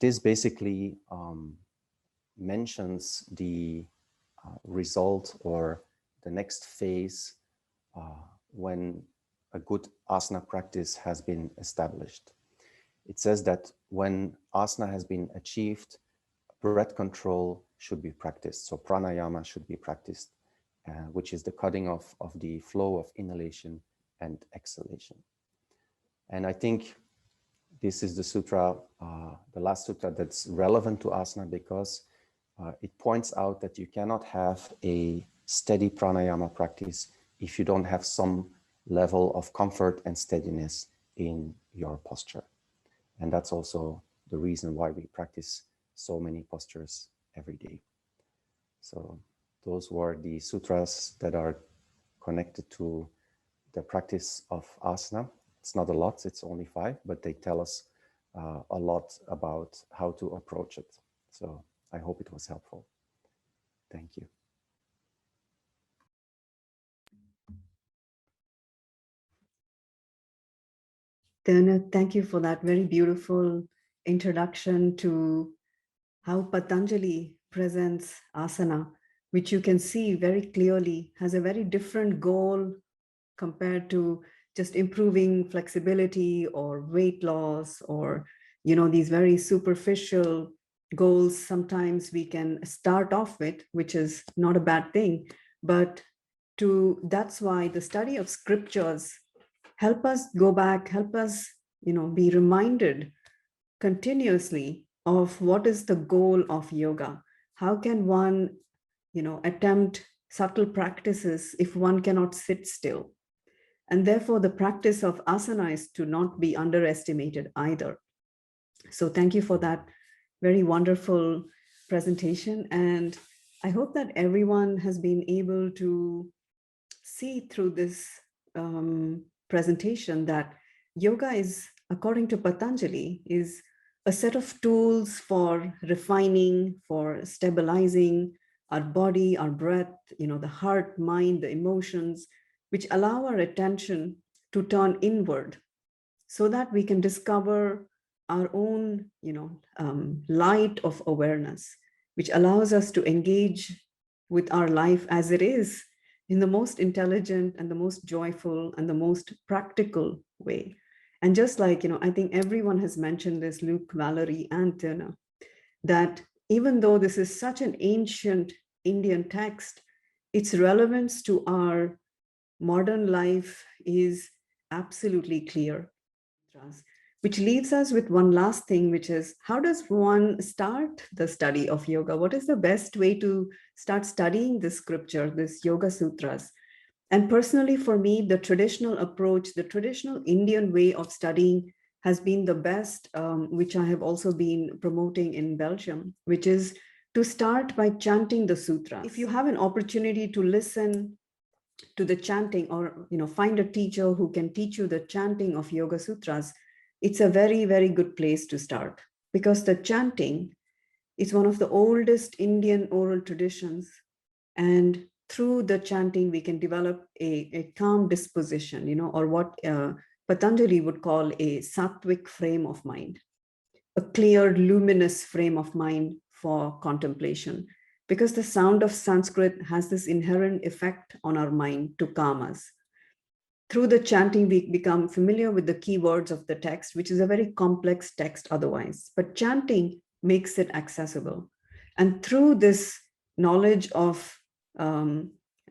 this basically mentions the result or the next phase when a good asana practice has been established. It says that when asana has been achieved, breath control should be practiced. So pranayama should be practiced, which is the cutting off of the flow of inhalation and exhalation. And I think this is the sutra, the last sutra that's relevant to asana, because it points out that you cannot have a steady pranayama practice if you don't have some level of comfort and steadiness in your posture. And that's also the reason why we practice so many postures every day. So those were the sutras that are connected to the practice of asana. It's not a lot, it's only 5, but they tell us a lot about how to approach it. So I hope it was helpful. Thank you. Dana, thank you for that very beautiful introduction to how Patanjali presents asana, which you can see very clearly has a very different goal compared to just improving flexibility or weight loss or, these very superficial goals sometimes we can start off with, which is not a bad thing. But that's why the study of scriptures help us go back, help us, be reminded continuously of what is the goal of yoga. How can one, attempt subtle practices if one cannot sit still? And therefore, the practice of asana is to not be underestimated either. So thank you for that very wonderful presentation. And I hope that everyone has been able to see through this presentation that yoga is, according to Patanjali, is a set of tools for refining, for stabilizing our body, our breath, the heart, mind, the emotions, which allow our attention to turn inward so that we can discover our own, light of awareness, which allows us to engage with our life as it is in the most intelligent and the most joyful and the most practical way. And just like, I think everyone has mentioned this, Luke, Valerie, and Tina, that even though this is such an ancient Indian text, its relevance to our modern life is absolutely clear, which leaves us with one last thing, which is how does one start the study of yoga? What is the best way to start studying this scripture, this Yoga Sutras? And personally, for me, the traditional approach, the traditional Indian way of studying has been the best, which I have also been promoting in Belgium, which is to start by chanting the sutras. If you have an opportunity to listen to the chanting, or find a teacher who can teach you the chanting of Yoga Sutras, it's a very, very good place to start, because the chanting is one of the oldest Indian oral traditions. And through the chanting, we can develop a calm disposition, or what Patanjali would call a sattvic frame of mind, a clear, luminous frame of mind for contemplation, because the sound of Sanskrit has this inherent effect on our mind to calm us. Through the chanting, we become familiar with the key words of the text, which is a very complex text otherwise, but chanting makes it accessible. And through this knowledge of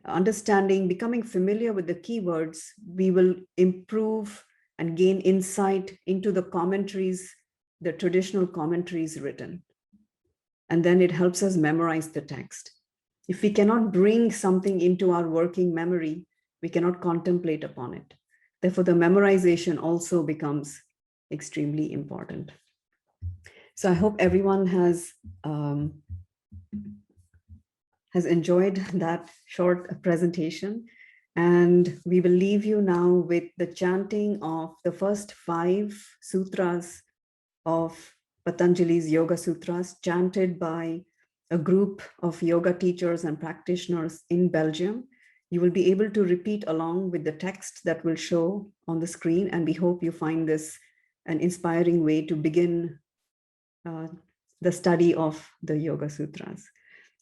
understanding, becoming familiar with the keywords, we will improve and gain insight into the commentaries, the traditional commentaries written. And then it helps us memorize the text. If we cannot bring something into our working memory, we cannot contemplate upon it. Therefore, the memorization also becomes extremely important. So I hope everyone has enjoyed that short presentation. And we will leave you now with the chanting of the first 5 sutras of Patanjali's Yoga Sutras, chanted by a group of yoga teachers and practitioners in Belgium. You will be able to repeat along with the text that will show on the screen. And we hope you find this an inspiring way to begin the study of the Yoga Sutras.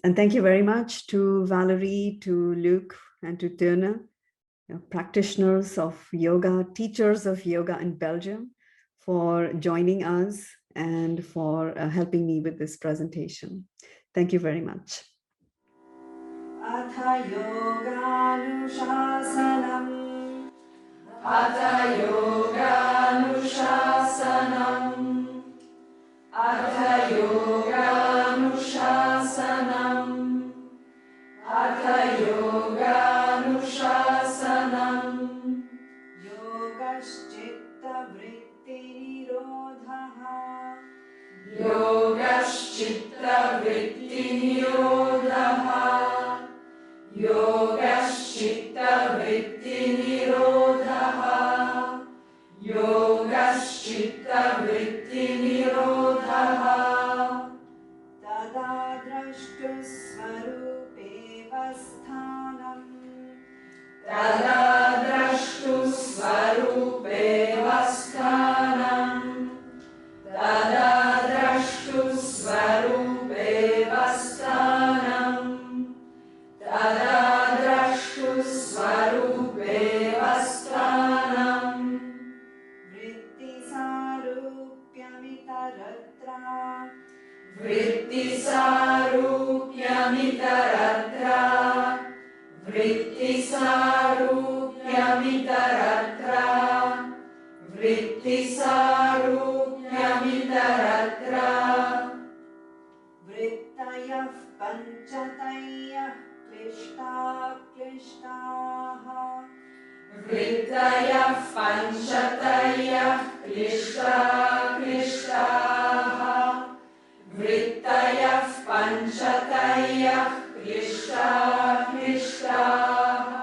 And thank you very much to Valerie, to Luc, and to Tone, practitioners of yoga, teachers of yoga in Belgium, for joining us and for helping me with this presentation. Thank you very much. Atha yoganushasanam. Atha yoganushasanam. Atha yoganushasanam. Atha yoganushasanam. Yogaschitta vritti nirodhaha. Yogaschitta vritti nirodhaha. Yogaschitta vritti nirodhaha. Yogaschitta vritti nirodhaha. Tada drashtu svarupe vasthanam. Tada drashtu svarupe vasthanam. Tada drashtu svarupe vasthanam. Tada drashtu svarupe vasthanam. Vritti sarupyamitaratra. Vritti sarupyamitaratra. Vritti sarupyamitaratra. Vritti sarupyamitaratra. Vrittayah panchatayah klishta klishtaha. Vrittayah panchatayah klishta klishtaha. Vrittayah panchatayah klishta klishtaha.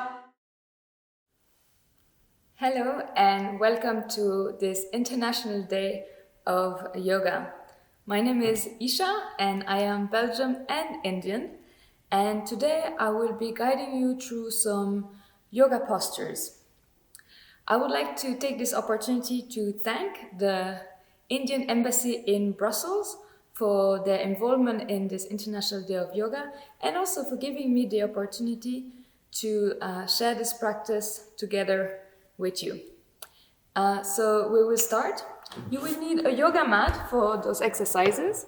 Hello and welcome to this International Day of Yoga. My name is Isha and I am Belgian and Indian, and today I will be guiding you through some yoga postures. I would like to take this opportunity to thank the Indian Embassy in Brussels for their involvement in this International Day of Yoga, and also for giving me the opportunity to share this practice together with you. So we will start. You will need a yoga mat for those exercises.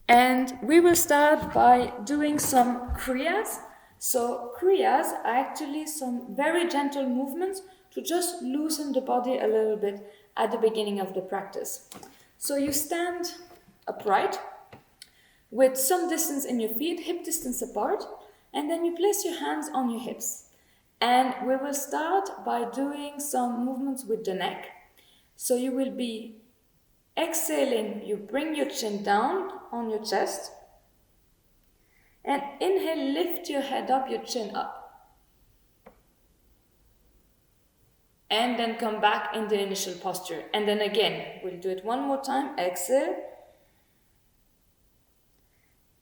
And we will start by doing some kriyas. So kriyas are actually some very gentle movements to just loosen the body a little bit at the beginning of the practice. So you stand upright with some distance in your feet, hip distance apart, and then you place your hands on your hips. And we will start by doing some movements with the neck. So you will be exhaling, you bring your chin down on your chest, and inhale, lift your head up, your chin up. And then come back in the initial posture. And then again, we'll do it one more time. Exhale.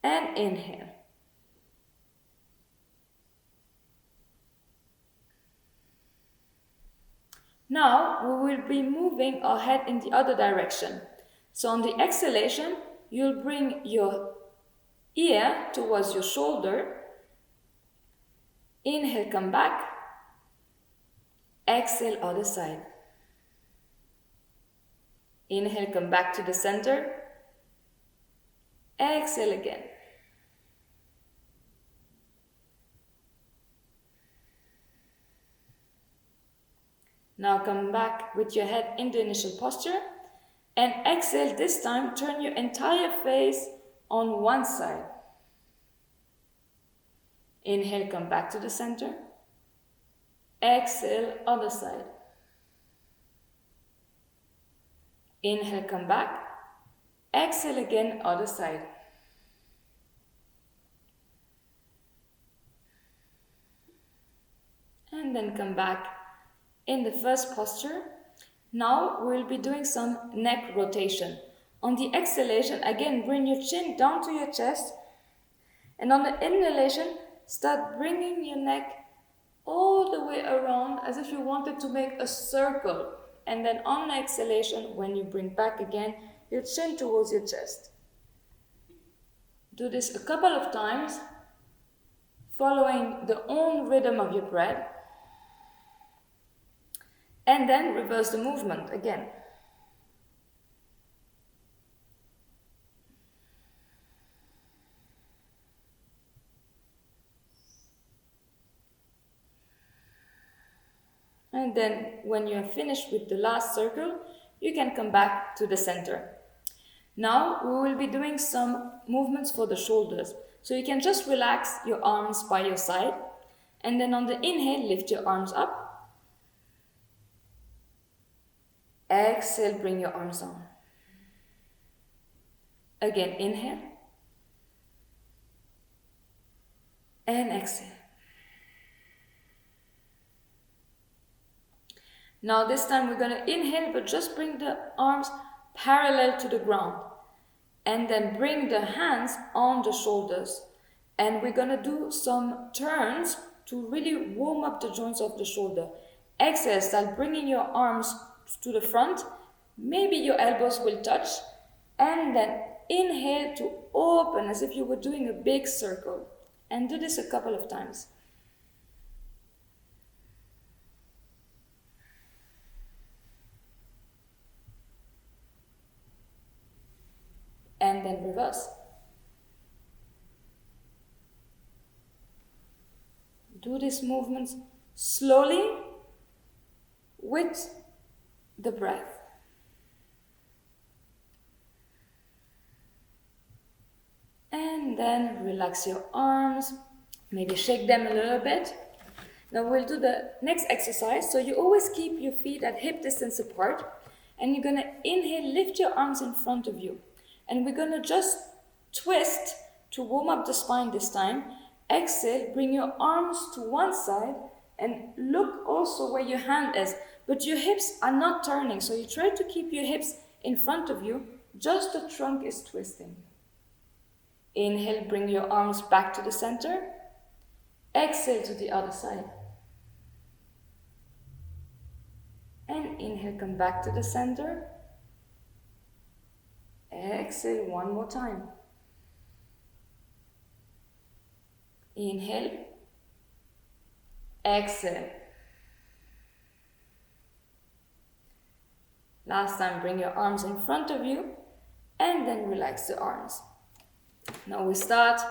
And inhale. Now, we will be moving our head in the other direction. So on the exhalation, you'll bring your ear towards your shoulder. Inhale, come back. Exhale, other side. Inhale, come back to the center. Exhale again. Now come back with your head in the initial posture. And exhale, this time turn your entire face on one side. Inhale, come back to the center. Exhale, other side. Inhale, come back. Exhale again, other side. And then come back in the first posture. Now we'll be doing some neck rotation. On the exhalation, again, bring your chin down to your chest. And on the inhalation, start bringing your neck all the way around as if you wanted to make a circle. And then on the exhalation, when you bring back again, your chin towards your chest. Do this a couple of times, following the own rhythm of your breath. And then reverse the movement again. And then when you are finished with the last circle, you can come back to the center. Now we will be doing some movements for the shoulders. So you can just relax your arms by your side. And then on the inhale, lift your arms up. Exhale, bring your arms on. Again, inhale. And exhale. Now this time we're going to inhale, but just bring the arms parallel to the ground. And then bring the hands on the shoulders. And we're going to do some turns to really warm up the joints of the shoulder. Exhale, start bringing your arms to the front. Maybe your elbows will touch. And then inhale to open as if you were doing a big circle. And do this a couple of times. And then reverse. Do these movements slowly with the breath. And then relax your arms, maybe shake them a little bit. Now we'll do the next exercise. So you always keep your feet at hip distance apart, and you're gonna inhale, lift your arms in front of you. And we're going to just twist to warm up the spine this time. Exhale, bring your arms to one side and look also where your hand is. But your hips are not turning, so you try to keep your hips in front of you. Just the trunk is twisting. Inhale, bring your arms back to the center. Exhale to the other side. And inhale, come back to the center. Exhale one more time. Inhale. Exhale. Last time, bring your arms in front of you and then relax the arms. Now we start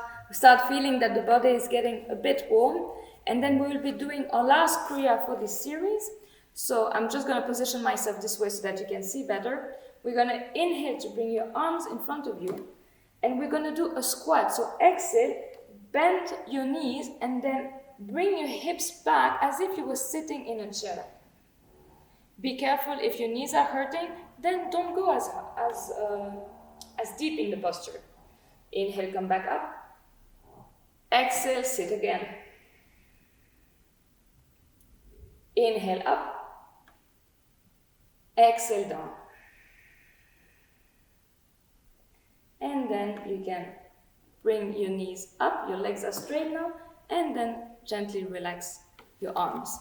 feeling that the body is getting a bit warm, and then we will be doing our last kriya for this series. So I'm just going to position myself this way so that you can see better. We're going to inhale to bring your arms in front of you. And we're going to do a squat. So exhale, bend your knees, and then bring your hips back as if you were sitting in a chair. Be careful, if your knees are hurting, then don't go as deep in the posture. Inhale, come back up. Exhale, sit again. Inhale up. Exhale down. And then you can bring your knees up, your legs are straight now, and then gently relax your arms.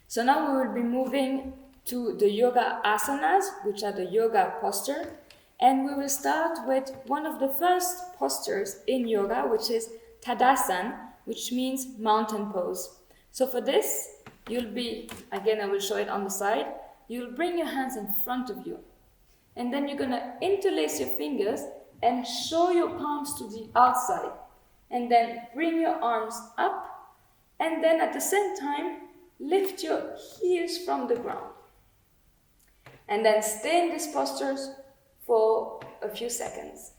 So now we will be moving to the yoga asanas, which are the yoga posture. And we will start with one of the first postures in yoga, which is Tadasana, which means mountain pose. So for this, you'll be, again, I will show it on the side, you'll bring your hands in front of you. And then you're going to interlace your fingers and show your palms to the outside. And then bring your arms up. And then at the same time, lift your heels from the ground. And then stay in these postures for a few seconds.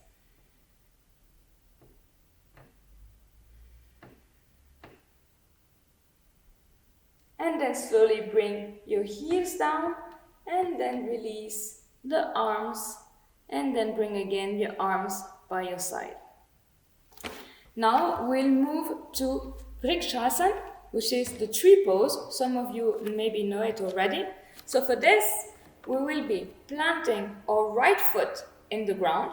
And then slowly bring your heels down and then release the arms and then bring again your arms by your side. Now we'll move to Vrikshasana, which is the tree pose. Some of you maybe know it already. So for this, we will be planting our right foot in the ground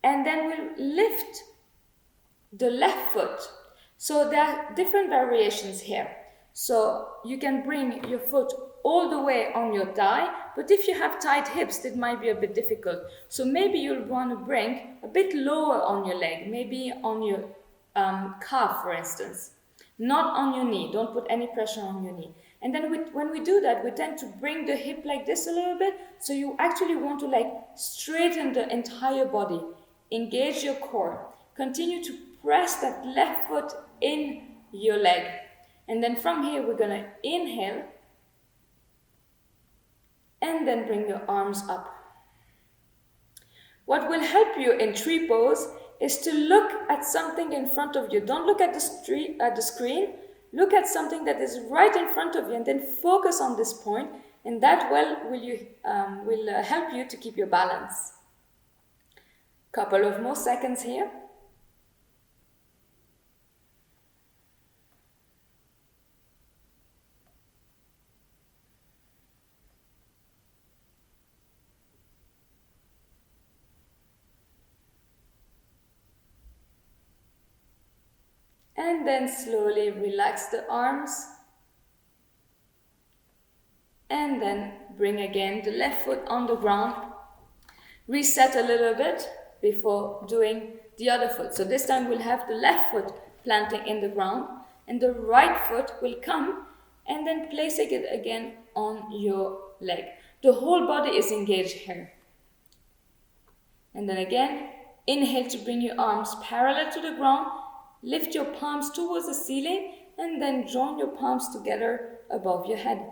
and then we'll lift the left foot. So there are different variations here. So you can bring your foot all the way on your thigh, but if you have tight hips, that might be a bit difficult. So maybe you'll want to bring a bit lower on your leg, maybe on your calf, for instance. Not on your knee. Don't put any pressure on your knee. And then when we do that, we tend to bring the hip like this a little bit. So you actually want to like straighten the entire body. Engage your core. Continue to press that left foot in your leg. And then from here, we're going to inhale. And then bring your arms up. What will help you in tree pose is to look at something in front of you. Don't look at the screen. Look at something that is right in front of you and then focus on this point, and that will help you to keep your balance. Couple of more seconds here. And then slowly relax the arms. And then bring again the left foot on the ground. Reset a little bit before doing the other foot. So this time we'll have the left foot planting in the ground. And the right foot will come and then placing it again on your leg. The whole body is engaged here. And then again, inhale to bring your arms parallel to the ground. Lift your palms towards the ceiling and then join your palms together above your head.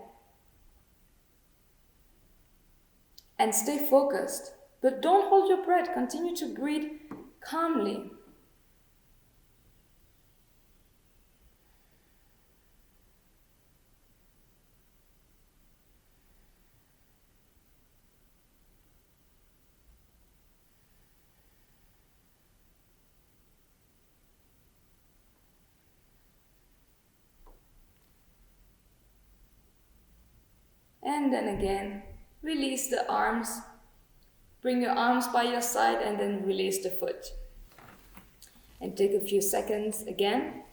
And stay focused, but don't hold your breath. Continue to breathe calmly. And then again, release the arms. Bring your arms by your side and then release the foot. And take a few seconds again.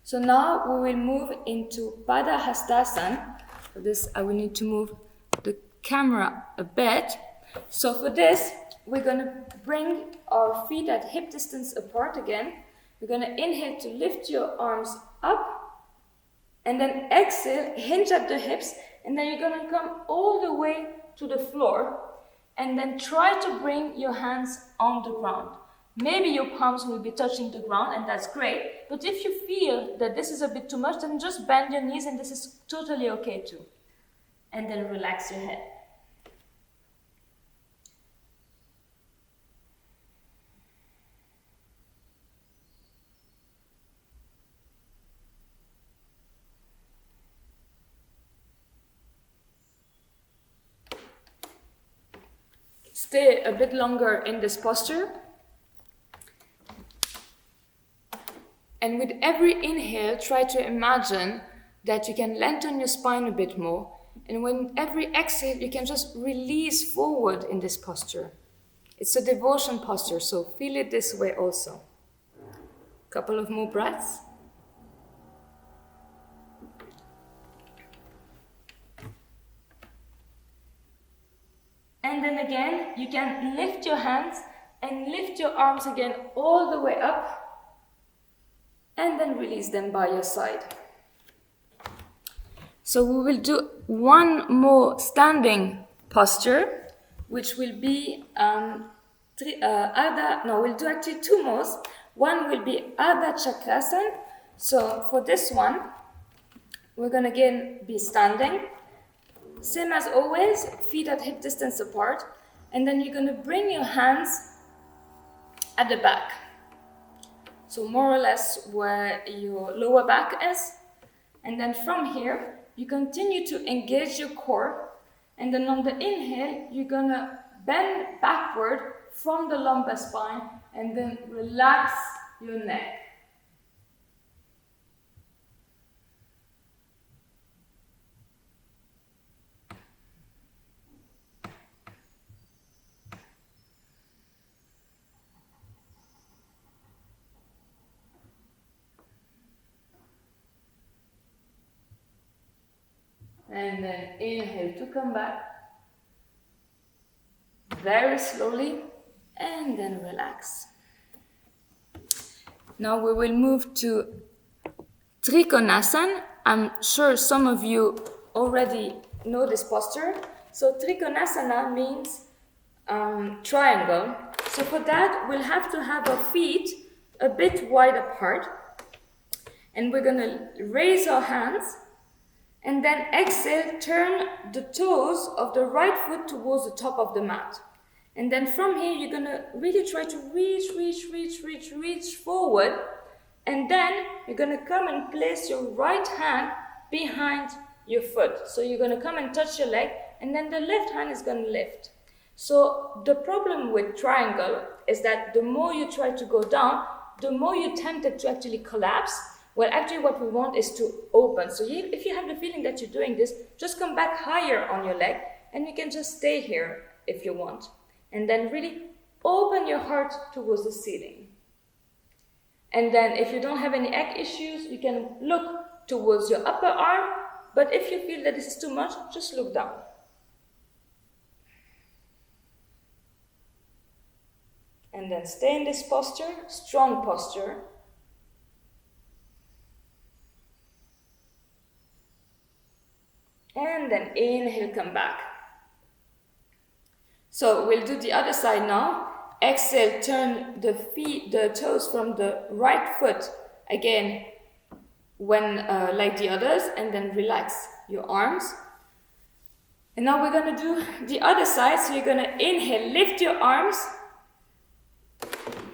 So now we will move into Padahastasana. For this, I will need to move the camera a bit. So for this, we're going to bring our feet at hip distance apart again. We're going to inhale to lift your arms up. And then exhale, hinge at the hips. And then you're going to come all the way to the floor and then try to bring your hands on the ground. Maybe your palms will be touching the ground, and that's great. But if you feel that this is a bit too much, then just bend your knees, and this is totally okay too. And then relax your head. Stay a bit longer in this posture. And with every inhale, try to imagine that you can lengthen your spine a bit more. And when every exhale, you can just release forward in this posture. It's a devotion posture, so feel it this way also. Couple of more breaths. And then again, you can lift your hands and lift your arms again all the way up. And then release them by your side. So we will do one more standing posture, which will be we'll do actually two more. One will be Ardha Chakrasana. So for this one, we're gonna again be standing. Same as always, feet at hip distance apart. And then you're gonna bring your hands at the back. So more or less where your lower back is. And then from here, you continue to engage your core. And then on the inhale, you're gonna bend backward from the lumbar spine and then relax your neck. And then inhale to come back, very slowly, and then relax. Now we will move to Trikonasana. I'm sure some of you already know this posture. So Trikonasana means triangle. So for that, we'll have to have our feet a bit wide apart. And we're gonna raise our hands. And then exhale, turn the toes of the right foot towards the top of the mat. And then from here, you're gonna really try to reach forward. And then you're gonna come and place your right hand behind your foot. So you're gonna come and touch your leg, and then the left hand is gonna lift. So the problem with triangle is that the more you try to go down, the more you're tempted to actually collapse. Well, actually what we want is to open. So if you have the feeling that you're doing this, just come back higher on your leg, and you can just stay here if you want. And then really open your heart towards the ceiling. And then if you don't have any neck issues, you can look towards your upper arm, but if you feel that this is too much, just look down. And then stay in this posture, strong posture. And then inhale, come back. So we'll do the other side now. Exhale, turn the toes from the right foot again when like the others, and then relax your arms. And now we're gonna do the other side. So you're gonna inhale, lift your arms,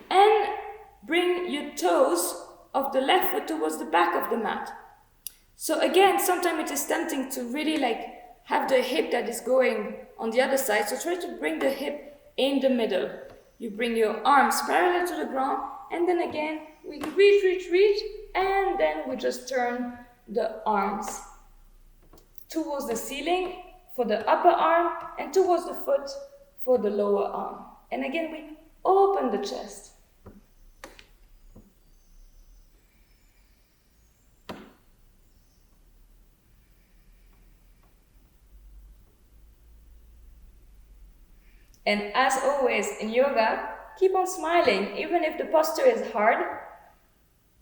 and bring your toes of the left foot towards the back of the mat. So again, sometimes it is tempting to really have the hip that is going on the other side. So try to bring the hip in the middle. You bring your arms parallel to the ground, and then again, we reach, and then we just turn the arms towards the ceiling for the upper arm, and towards the foot for the lower arm. And again, we open the chest. And as always in yoga, keep on smiling, even if the posture is hard.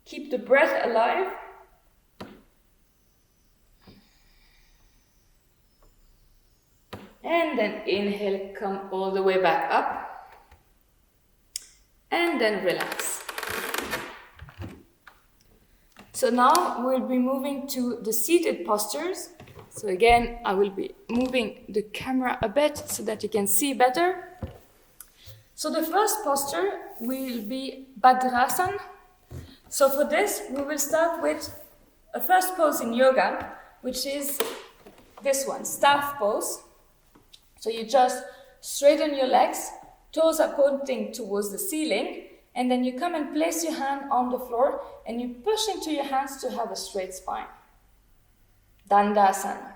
Keep the breath alive. And then inhale, come all the way back up. And and then relax. So now we'll be moving to the seated postures. So again, I will be moving the camera a bit so that you can see better. So the first posture will be Bhadrasana. So for this, we will start with a first pose in yoga, which is this one, staff pose. So you just straighten your legs, toes are pointing towards the ceiling, and then you come and place your hand on the floor and you push into your hands to have a straight spine. Dandasana.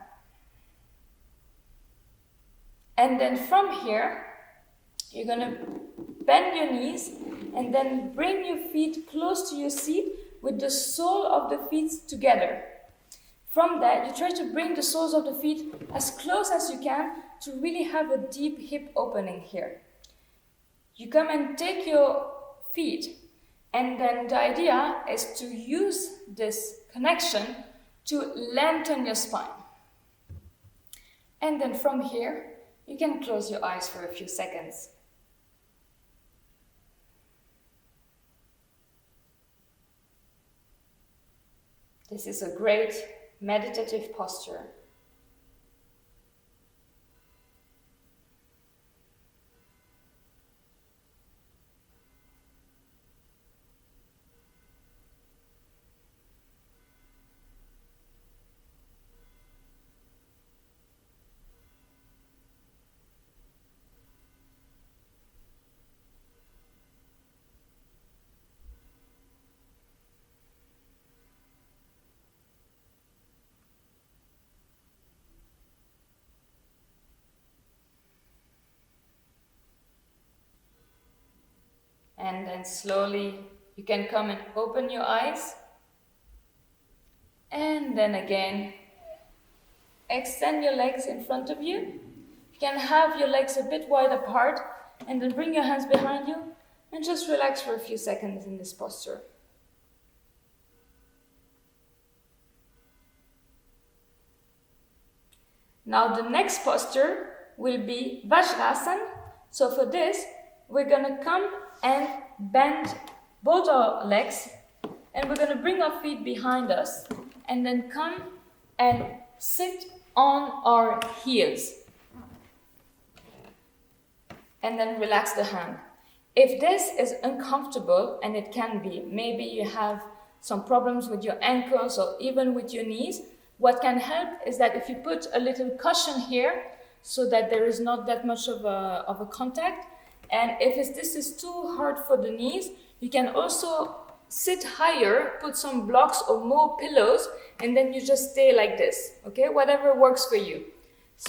And then from here, you're going to bend your knees and then bring your feet close to your seat with the sole of the feet together. From that, you try to bring the soles of the feet as close as you can to really have a deep hip opening here. You come and take your feet, and then the idea is to use this connection to lengthen your spine. And then from here, you can close your eyes for a few seconds. This is a great meditative posture. And then slowly you can come and open your eyes. And then again, extend your legs in front of you. You can have your legs a bit wide apart and then bring your hands behind you and just relax for a few seconds in this posture. Now the next posture will be Vajrasana. So for this, we're going to come and bend both our legs, and we're going to bring our feet behind us and then come and sit on our heels. And then relax the hand. If this is uncomfortable, and it can be, maybe you have some problems with your ankles or even with your knees, what can help is that if you put a little cushion here so that there is not that much of a contact, and if this is too hard for the knees, you can also sit higher, put some blocks or more pillows, and then you just stay like this, okay? Whatever works for you.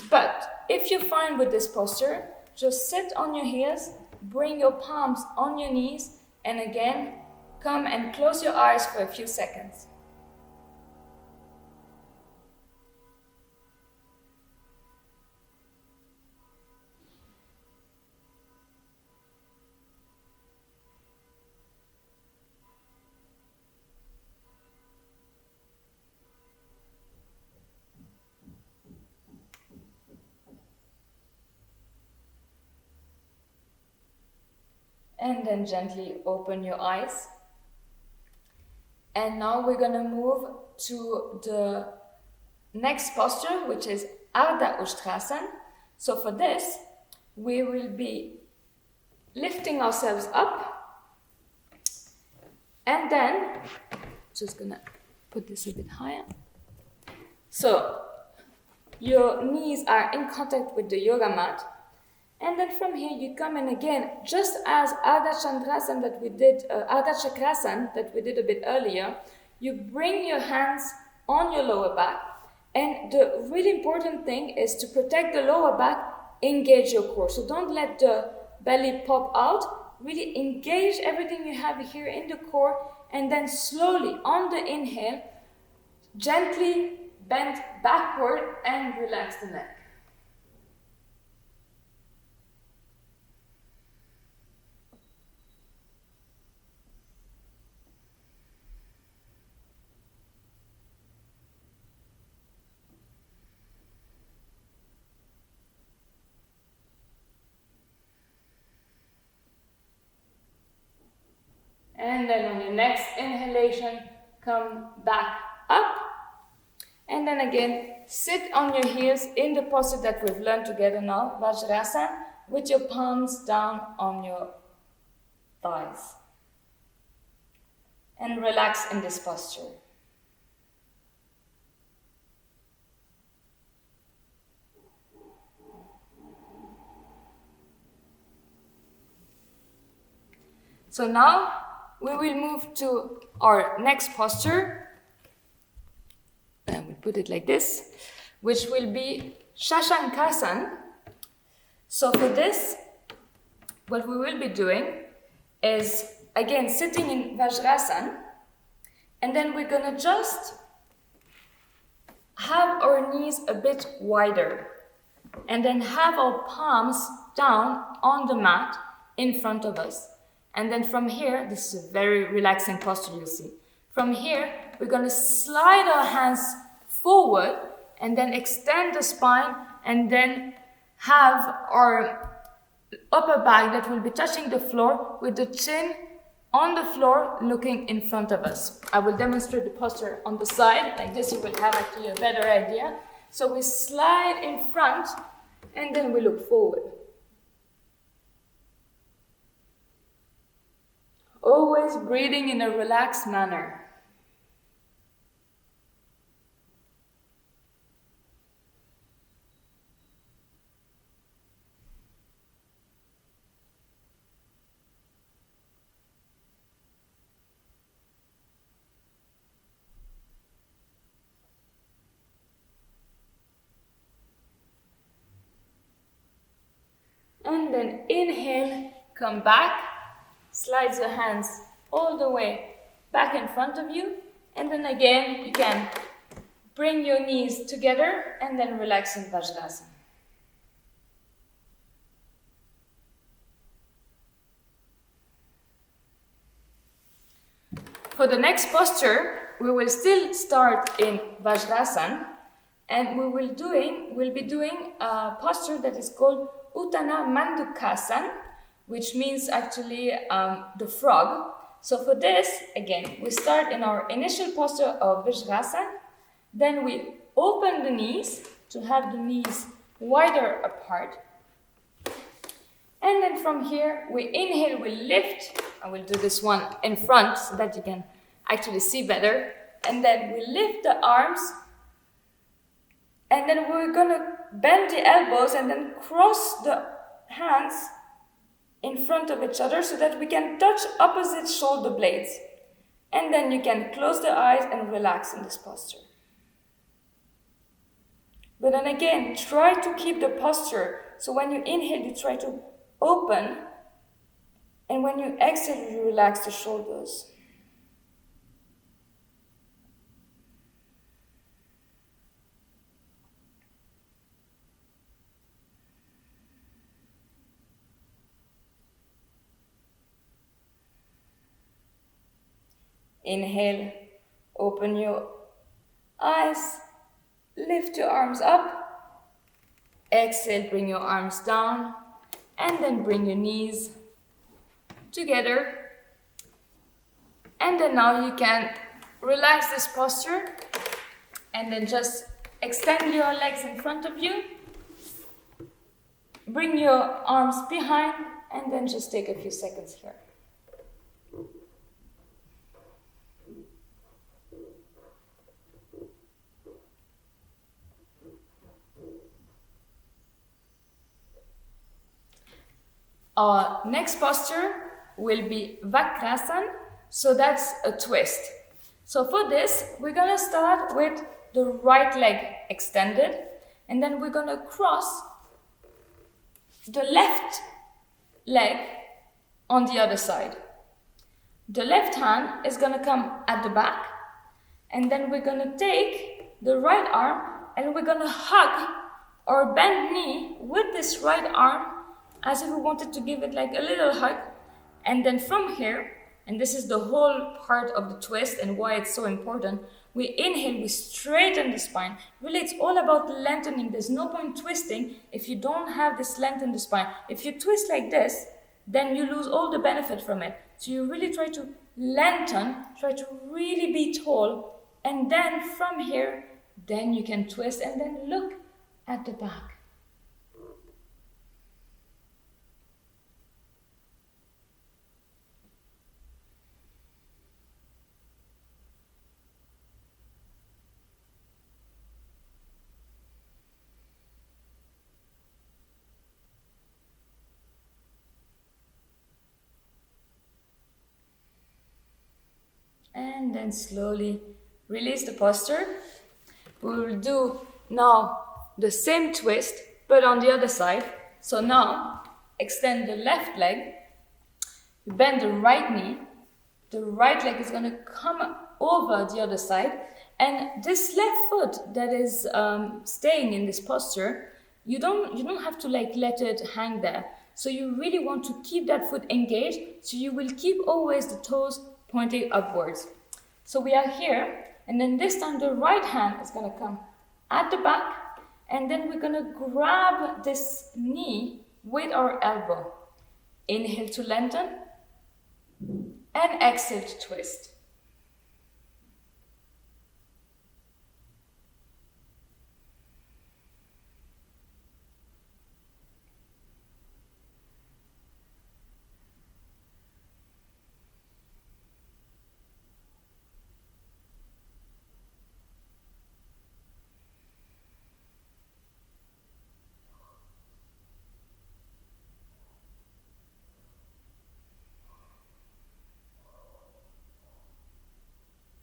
But if you're fine with this posture, just sit on your heels, bring your palms on your knees, and again, come and close your eyes for a few seconds. And then gently open your eyes. And now we're going to move to the next posture, which is Ardha Ustrasana. So for this, we will be lifting ourselves up. And then, just going to put this a bit higher. So your knees are in contact with the yoga mat. And then from here you come in again, just as Ardha Chandrasana that we did, Ardha Chakrasana that we did a bit earlier, you bring your hands on your lower back. And the really important thing is to protect the lower back, engage your core. So don't let the belly pop out, really engage everything you have here in the core, and then slowly on the inhale, gently bend backward and relax the neck. And then on your next inhalation, come back up. And then again, sit on your heels in the posture that we've learned together now, Vajrasana, with your palms down on your thighs. And relax in this posture. So now we will move to our next posture. And we put it like this, which will be Shashankasana. So for this, what we will be doing is, again, sitting in Vajrasana, and then we're gonna just have our knees a bit wider, and then have our palms down on the mat in front of us. And then from here, this is a very relaxing posture, you'll see. From here, we're gonna slide our hands forward and then extend the spine and then have our upper back that will be touching the floor with the chin on the floor looking in front of us. I will demonstrate the posture on the side. Like this, you will have actually a better idea. So we slide in front and then we look forward. Always breathing in a relaxed manner. And then inhale, come back, slide your hands all the way back in front of you. And then again, you can bring your knees together and then relax in Vajrasana. For the next posture, we will still start in Vajrasana, and we'll be doing a posture that is called Uttana Mandukasana, which means actually the frog. So for this, again, we start in our initial posture of Vajrasana, then we open the knees to have the knees wider apart. And then from here, we inhale, we lift. I will do this one in front so that you can actually see better. And then we lift the arms. And then we're gonna bend the elbows and then cross the hands in front of each other so that we can touch opposite shoulder blades. And then you can close the eyes and relax in this posture. But then again, try to keep the posture. So when you inhale, you try to open. And when you exhale, you relax the shoulders. Inhale, open your eyes, lift your arms up. Exhale, bring your arms down, and then bring your knees together. And then now you can relax this posture, and then just extend your legs in front of you. Bring your arms behind, and then just take a few seconds here. Our next posture will be Vakrasana, so that's a twist. So for this, we're gonna start with the right leg extended, and then we're gonna cross the left leg on the other side. The left hand is gonna come at the back, and then we're gonna take the right arm and we're gonna hug or bend knee with this right arm as if we wanted to give it like a little hug. And then from here, and this is the whole part of the twist and why it's so important, we inhale, we straighten the spine. Really, it's all about lengthening. There's no point twisting if you don't have this length in the spine. If you twist like this, then you lose all the benefit from it. So you really try to lengthen, try to really be tall, and then from here, then you can twist and then look at the back. And then slowly release the posture. We will do now the same twist, but on the other side. So now, extend the left leg, bend the right knee, the right leg is going to come over the other side, and this left foot that is staying in this posture, you don't have to like let it hang there. So you really want to keep that foot engaged, so you will keep always the toes pointing upwards. So we are here, and then this time the right hand is going to come at the back, and then we're going to grab this knee with our elbow. Inhale to lengthen, and exhale to twist.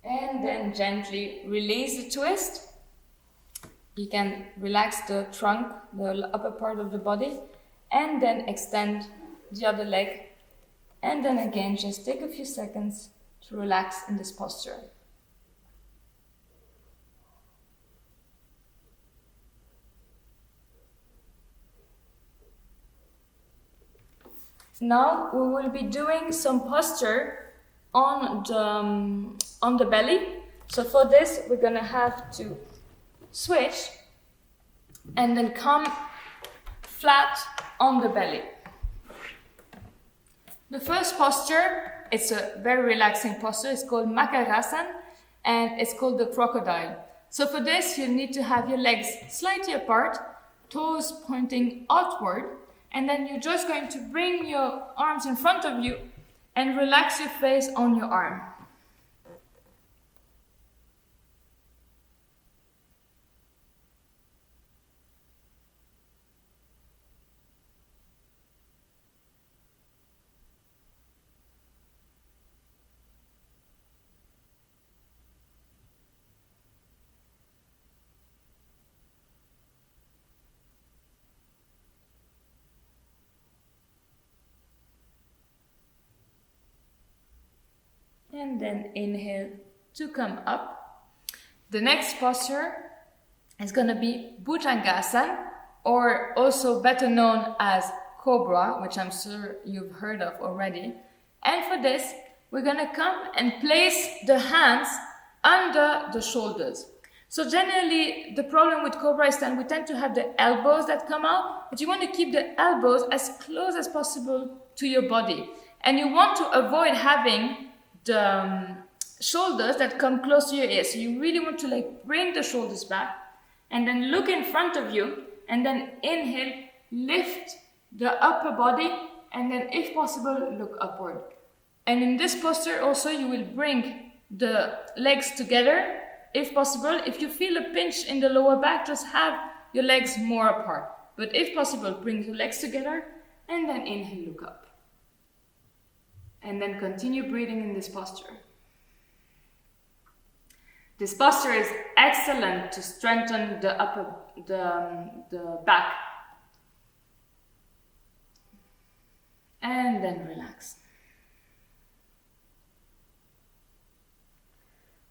And then gently release the twist. You can relax the trunk, the upper part of the body, and then extend the other leg. And then again, just take a few seconds to relax in this posture. Now we will be doing some posture on the belly. So for this, we're gonna have to switch and then come flat on the belly. The first posture, it's a very relaxing posture. It's called Makarasan, and it's called the crocodile. So for this, you need to have your legs slightly apart, toes pointing outward, and then you're just going to bring your arms in front of you and relax your face on your arm. And then inhale to come up. The next posture is going to be Bhujangasana, or also better known as Cobra, which I'm sure you've heard of already. And for this, we're going to come and place the hands under the shoulders. So generally, the problem with Cobra is that we tend to have the elbows that come out, but you want to keep the elbows as close as possible to your body. And you want to avoid having the shoulders that come close to your ears. So you really want to like bring the shoulders back and then look in front of you, and then inhale, lift the upper body, and then if possible, look upward. And in this posture also, you will bring the legs together. If possible, if you feel a pinch in the lower back, just have your legs more apart. But if possible, bring the legs together, and then inhale, look up. And then continue breathing in this posture. This posture is excellent to strengthen the back. And then relax.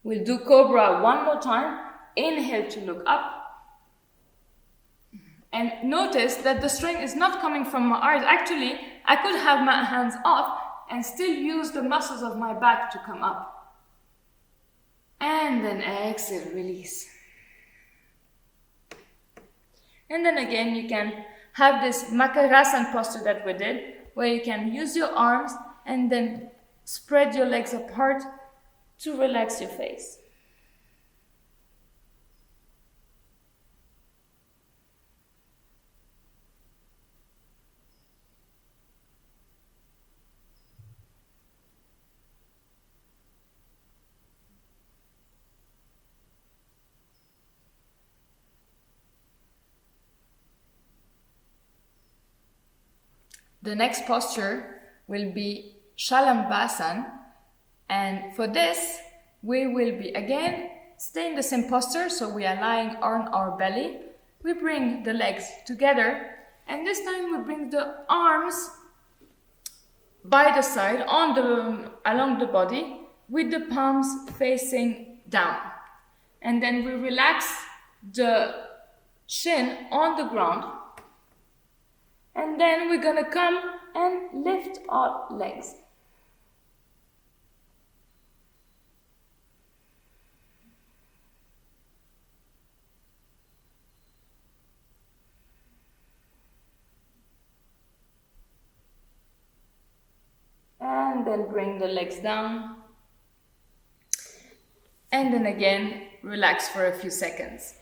We'll do Cobra one more time. Inhale to look up. And notice that the strength is not coming from my arms. Actually, I could have my hands off and still use the muscles of my back to come up. And then exhale, release. And then again, you can have this Makarasan posture that we did, where you can use your arms and then spread your legs apart to relax your face. The next posture will be Shalambasan, and for this we will be again stay in the same posture, so we are lying on our belly. We bring the legs together, and this time we bring the arms by the side along the body with the palms facing down, and then we relax the chin on the ground. And then we're gonna come and lift our legs. And then bring the legs down. And then again, relax for a few seconds.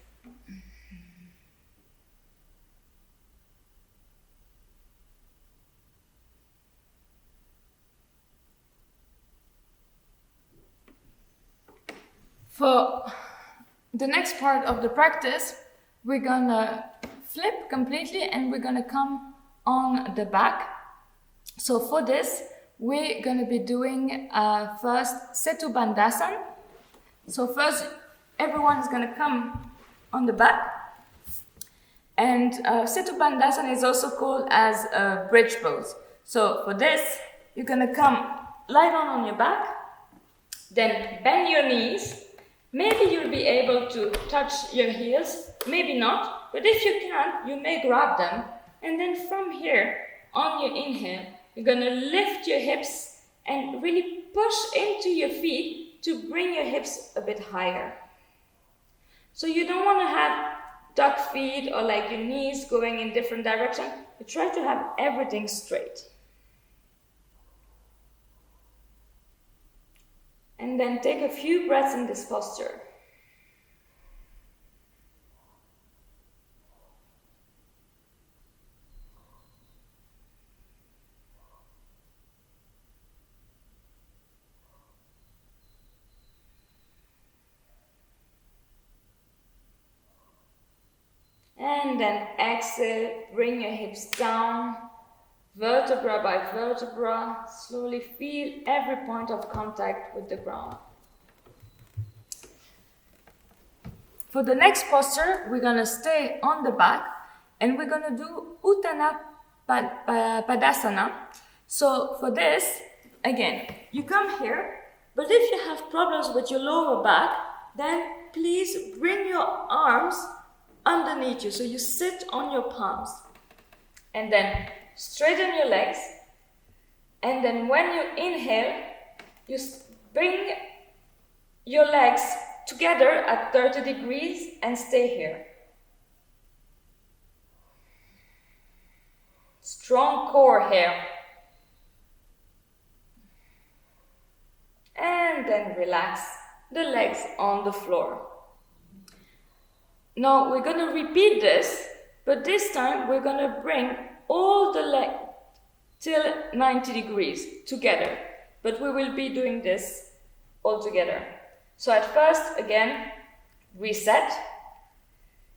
For the next part of the practice, we're gonna flip completely and we're gonna come on the back. So for this, we're gonna be doing first Setu Bandhasan. So first, everyone is gonna come on the back. And Setu Bandhasan is also called as a bridge pose. So for this, you're gonna come lie down on your back, then bend your knees. Maybe you'll be able to touch your heels, maybe not, but if you can, you may grab them. And then from here, on your inhale, you're gonna lift your hips and really push into your feet to bring your hips a bit higher. So you don't wanna have duck feet or like your knees going in different directions. You try to have everything straight. And then take a few breaths in this posture. And then exhale, bring your hips down, vertebra by vertebra, slowly feel every point of contact with the ground. For the next posture, we're gonna stay on the back and we're gonna do Uttana Padasana. So for this, again, you come here, but if you have problems with your lower back, then please bring your arms underneath you, so you sit on your palms. And then straighten your legs, and then when you inhale, you bring your legs together at 30 degrees and stay here. Strong core here. And then relax the legs on the floor. Now we're gonna repeat this, but this time we're gonna bring all the legs till 90 degrees together, but we will be doing this all together. So at first, again, reset,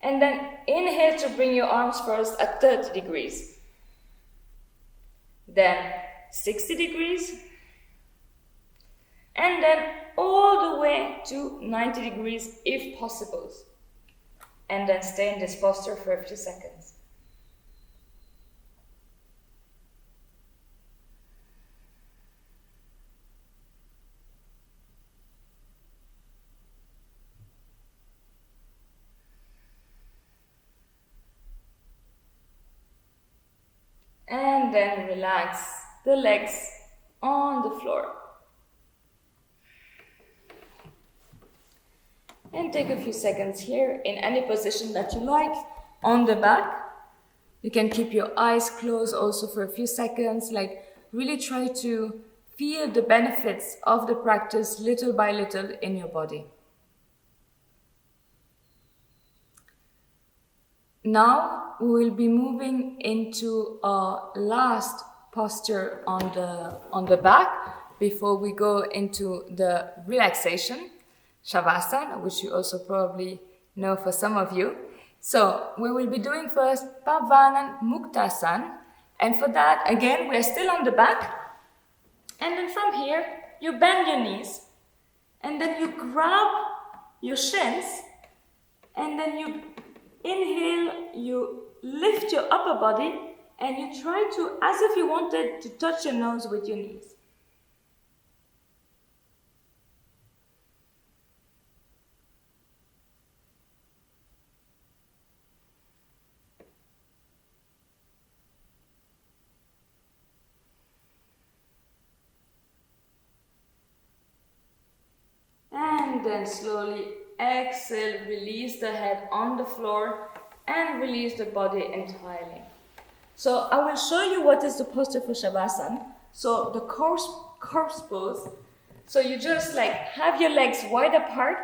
and then inhale to bring your arms first at 30 degrees, then 60 degrees, and then all the way to 90 degrees if possible, and then stay in this posture for a few seconds. And then relax the legs on the floor. And take a few seconds here in any position that you like on the back. You can keep your eyes closed also for a few seconds, like really try to feel the benefits of the practice little by little in your body. Now we will be moving into our last posture on the back before we go into the relaxation, Shavasana, which you also probably know for some of you. So we will be doing first Pavanan Muktasan, and for that, again, we're still on the back. And then from here, you bend your knees, and then you grab your shins, and then you inhale, you lift your upper body, and you try to, as if you wanted to touch your nose with your knees. And then slowly exhale, release the head on the floor and release the body entirely. So I will show you what is the posture for Shavasana. So the corpse pose. So you just like have your legs wide apart,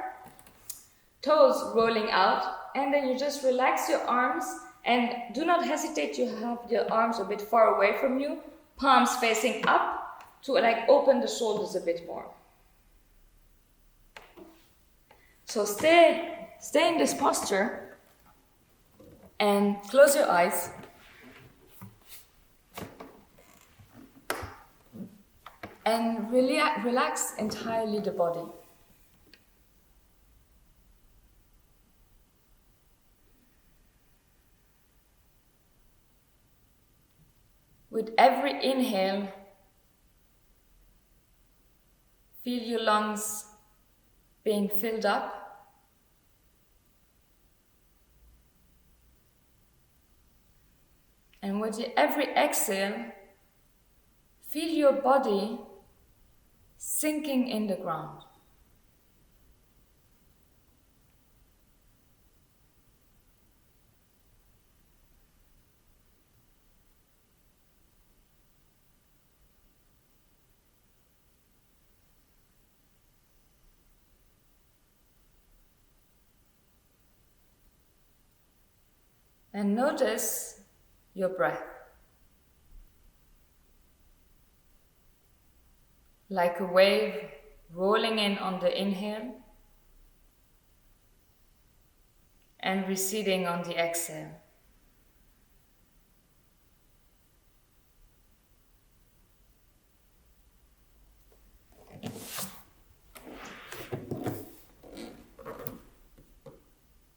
toes rolling out, and then you just relax your arms and do not hesitate to have your arms a bit far away from you, palms facing up to like open the shoulders a bit more. So stay in this posture and close your eyes. And relax entirely the body. With every inhale, feel your lungs being filled up. And with every exhale, feel your body sinking in the ground. And notice your breath. Like a wave rolling in on the inhale and receding on the exhale.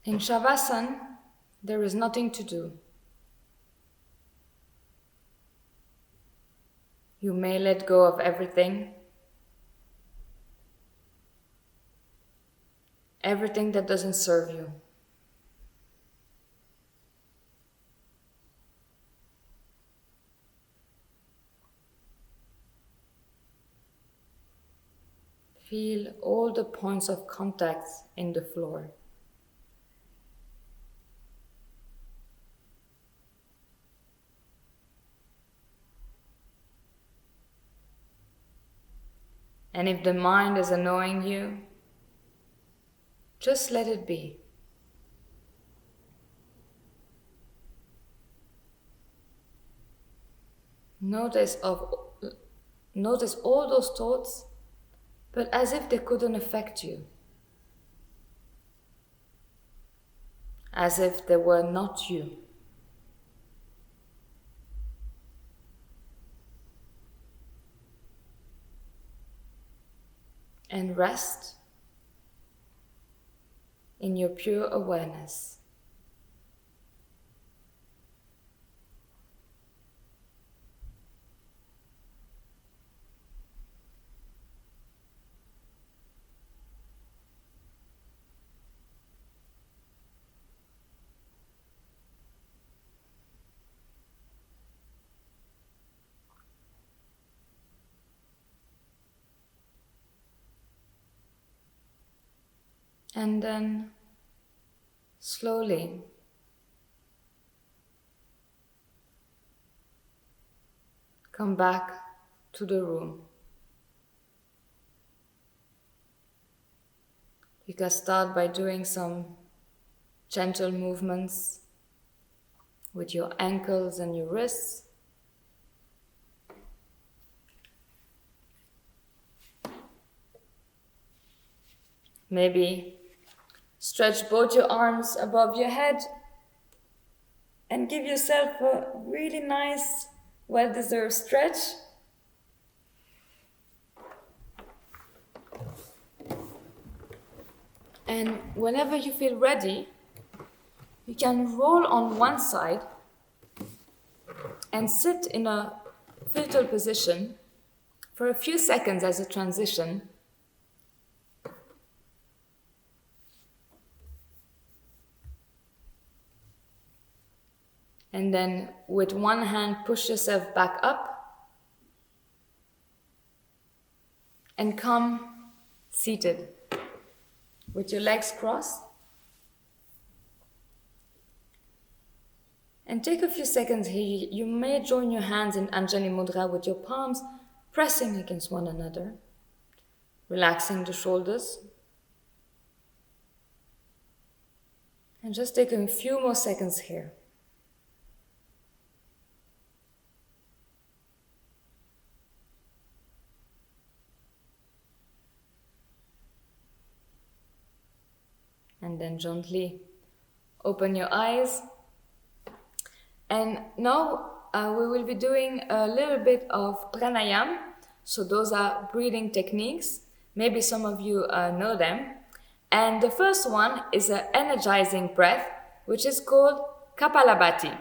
In Shavasana, there is nothing to do. You may let go of everything that doesn't serve you. Feel all the points of contact in the floor. And if the mind is annoying you, just let it be. Notice all those thoughts, but as if they couldn't affect you. As if they were not you. And rest in your pure awareness. And then slowly come back to the room. You can start by doing some gentle movements with your ankles and your wrists. Maybe stretch both your arms above your head and give yourself a really nice, well-deserved stretch. And whenever you feel ready, you can roll on one side and sit in a fetal position for a few seconds as a transition. And then with one hand, push yourself back up and come seated with your legs crossed. And take a few seconds here. You may join your hands in Anjali Mudra with your palms pressing against one another, relaxing the shoulders. And just take a few more seconds here. And then gently open your eyes. And now we will be doing a little bit of pranayam. So those are breathing techniques. Maybe some of you know them. And the first one is an energizing breath, which is called Kapalabhati.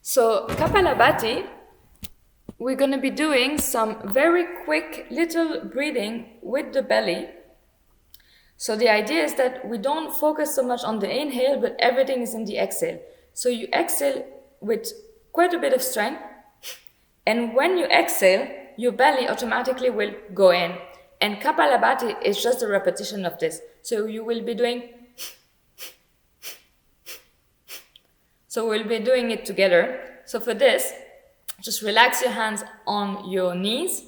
So Kapalabhati, we're going to be doing some very quick little breathing with the belly. So the idea is that we don't focus so much on the inhale, but everything is in the exhale. So you exhale with quite a bit of strength, and when you exhale, your belly automatically will go in. And Kapalabhati is just a repetition of this. So you will be doing... So we'll be doing it together. So for this, just relax your hands on your knees,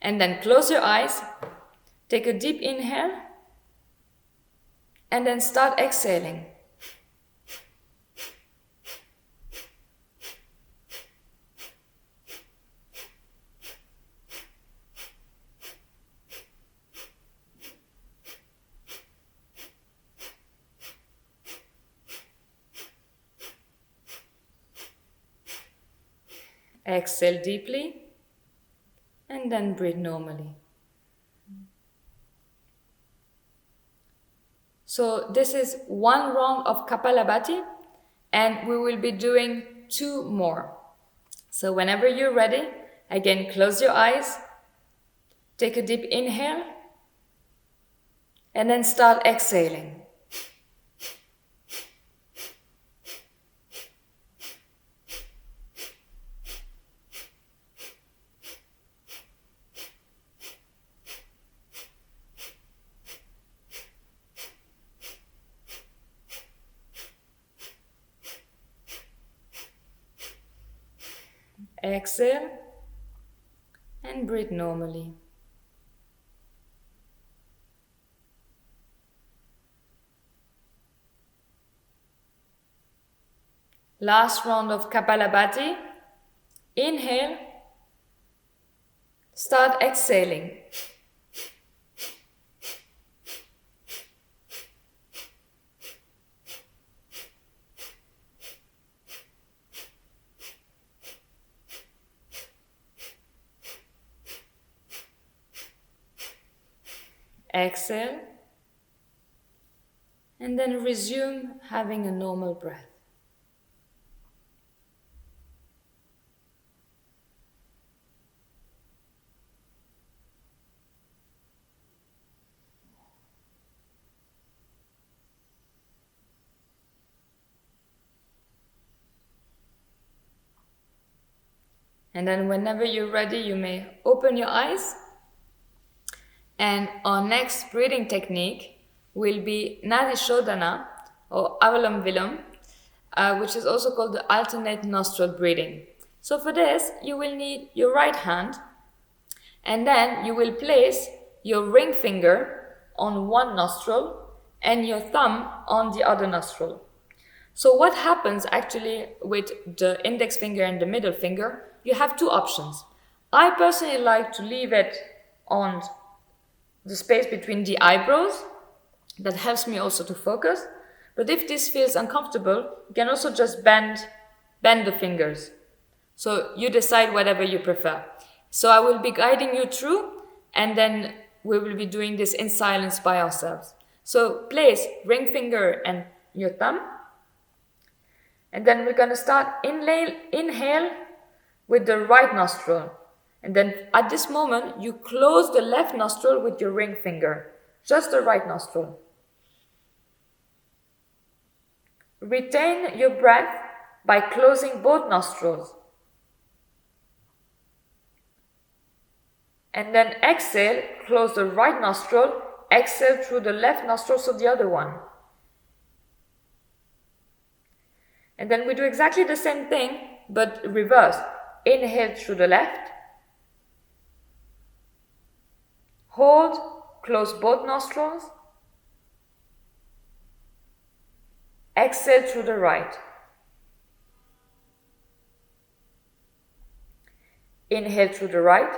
and then close your eyes, take a deep inhale, and then start exhaling. Exhale deeply, and then breathe normally. So this is one round of Kapalabhati, and we will be doing 2 more. So whenever you're ready, again, close your eyes, take a deep inhale, and then start exhaling. Exhale and breathe normally. Last round of Kapalabhati. Inhale. Start exhaling. Exhale, and then resume having a normal breath. And then whenever you're ready, you may open your eyes. And our next breathing technique will be Nadi Shodhana or Avalam Vilam, which is also called the alternate nostril breathing. So for this, you will need your right hand, and then you will place your ring finger on one nostril and your thumb on the other nostril. So what happens actually with the index finger and the middle finger? You have two options. I personally like to leave it on the space between the eyebrows. That helps me also to focus. But if this feels uncomfortable, you can also just bend the fingers. So you decide whatever you prefer. So I will be guiding you through, and then we will be doing this in silence by ourselves. So place ring finger and your thumb. And then we're going to start inhale with the right nostril. And then at this moment, you close the left nostril with your ring finger. Just the right nostril. Retain your breath by closing both nostrils. And then exhale, close the right nostril, exhale through the left nostril, so the other one. And then we do exactly the same thing, but reverse. Inhale through the left. Hold, close both nostrils. Exhale through the right. Inhale through the right.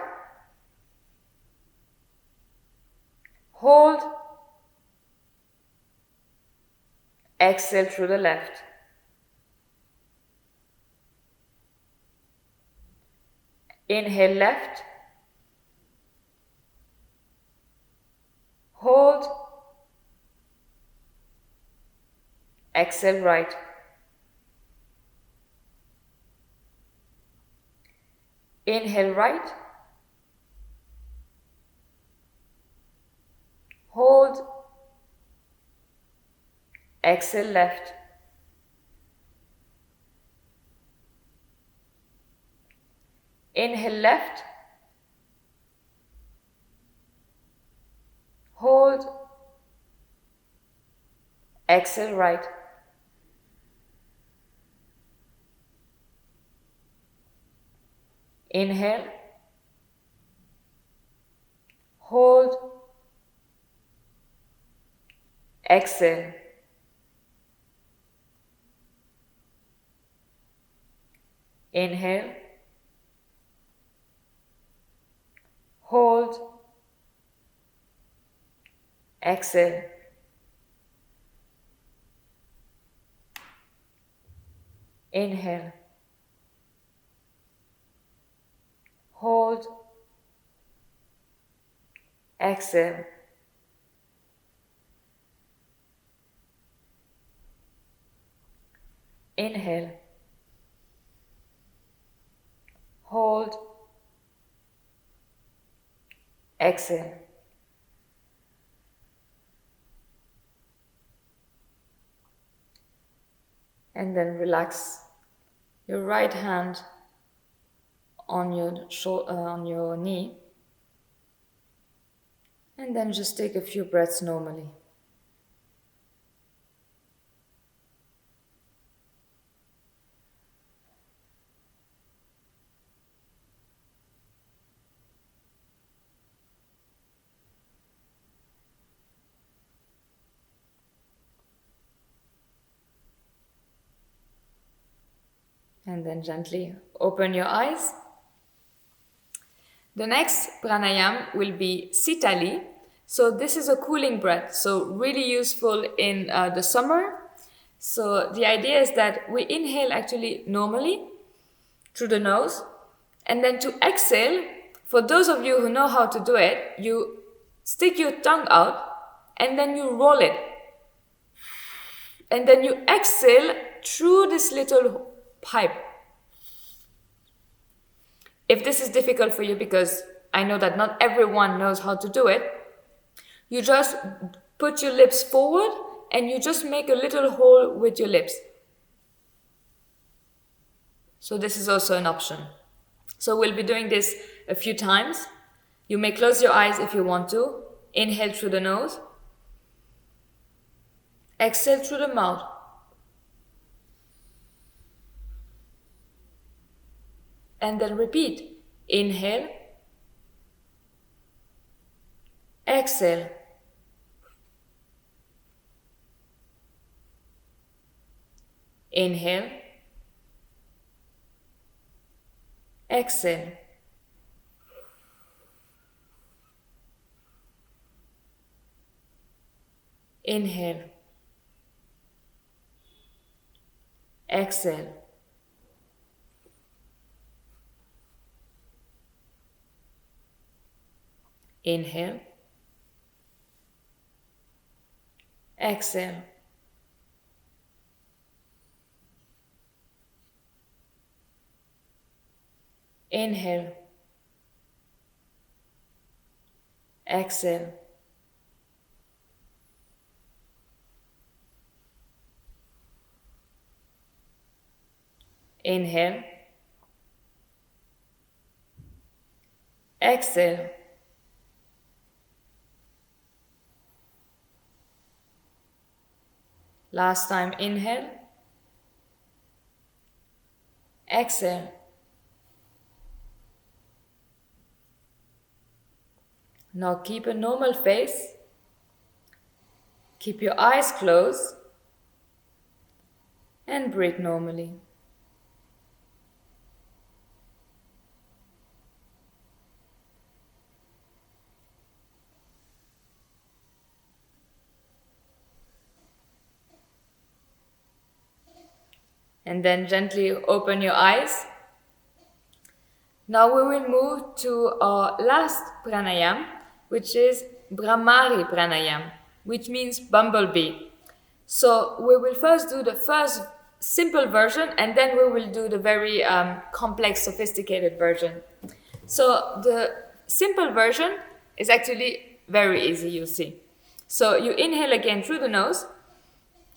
Hold. Exhale through the left. Inhale left. Hold. Exhale right. Inhale right. Hold. Exhale left. Inhale left. Hold. Exhale right. Inhale. Hold. Exhale. Inhale. Hold. Exhale. Inhale. Hold. Exhale. Inhale. Hold. Exhale. And then relax your right hand on your knee. And then just take a few breaths normally. And then gently open your eyes. The next pranayam will be Sitali. So this is a cooling breath, so really useful in the summer. So the idea is that we inhale actually normally through the nose, and then to exhale, for those of you who know how to do it, you stick your tongue out and then you roll it. And then you exhale through this little pipe. If this is difficult for you, because I know that not everyone knows how to do it, you just put your lips forward and you just make a little hole with your lips. So this is also an option. So we'll be doing this a few times. You may close your eyes if you want to. Inhale through the nose. Exhale through the mouth. And then repeat. Inhale. Exhale. Inhale. Exhale. Inhale. Exhale. Inhale. Exhale. Inhale. Exhale. Inhale. Exhale. Last time, inhale. Exhale. Now keep a normal face. Keep your eyes closed and breathe normally. And then gently open your eyes. Now we will move to our last pranayam, which is Brahmari pranayam, which means bumblebee. So we will first do the first simple version, and then we will do the very complex, sophisticated version. So the simple version is actually very easy, you'll see. So you inhale again through the nose,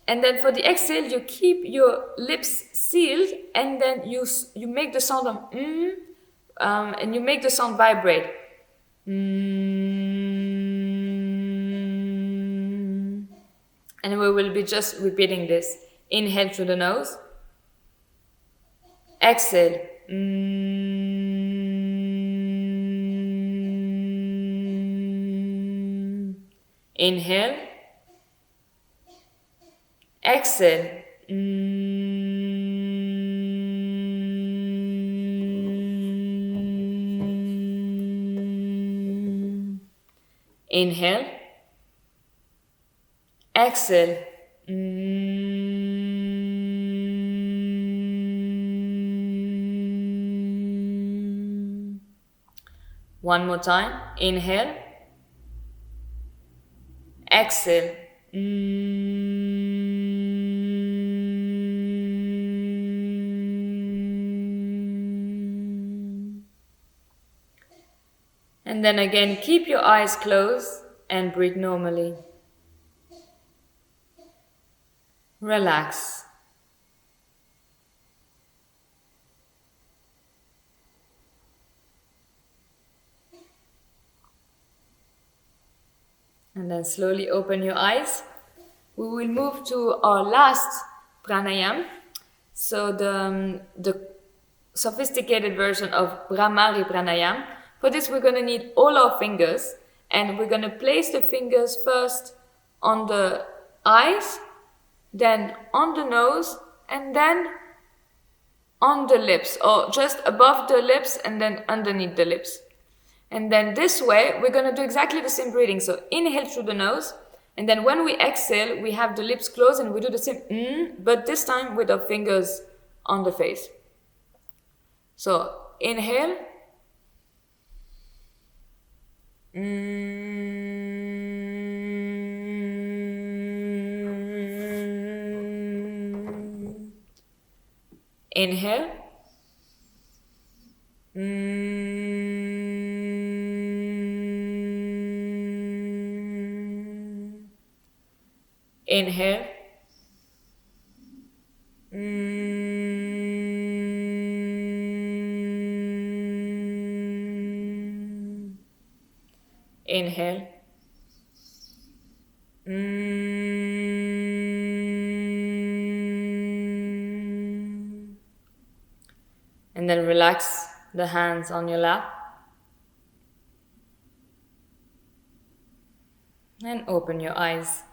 and then for the exhale, you keep your lips sealed, and then you make the sound of and you make the sound vibrate. And we will be just repeating this. Inhale through the nose. Exhale. Inhale. Exhale. Inhale. Exhale. One more time. Inhale. Exhale. And then again, keep your eyes closed and breathe normally. Relax. And then slowly open your eyes. We will move to our last pranayam. So the sophisticated version of Brahmari pranayam. For this, we're going to need all our fingers, and we're going to place the fingers first on the eyes, then on the nose, and then on the lips, or just above the lips and then underneath the lips. And then this way, we're going to do exactly the same breathing. So inhale through the nose, and then when we exhale, we have the lips closed and we do the same, but this time with our fingers on the face. So inhale. Inhale. Inhale. Inhale. And then relax the hands on your lap. And open your eyes.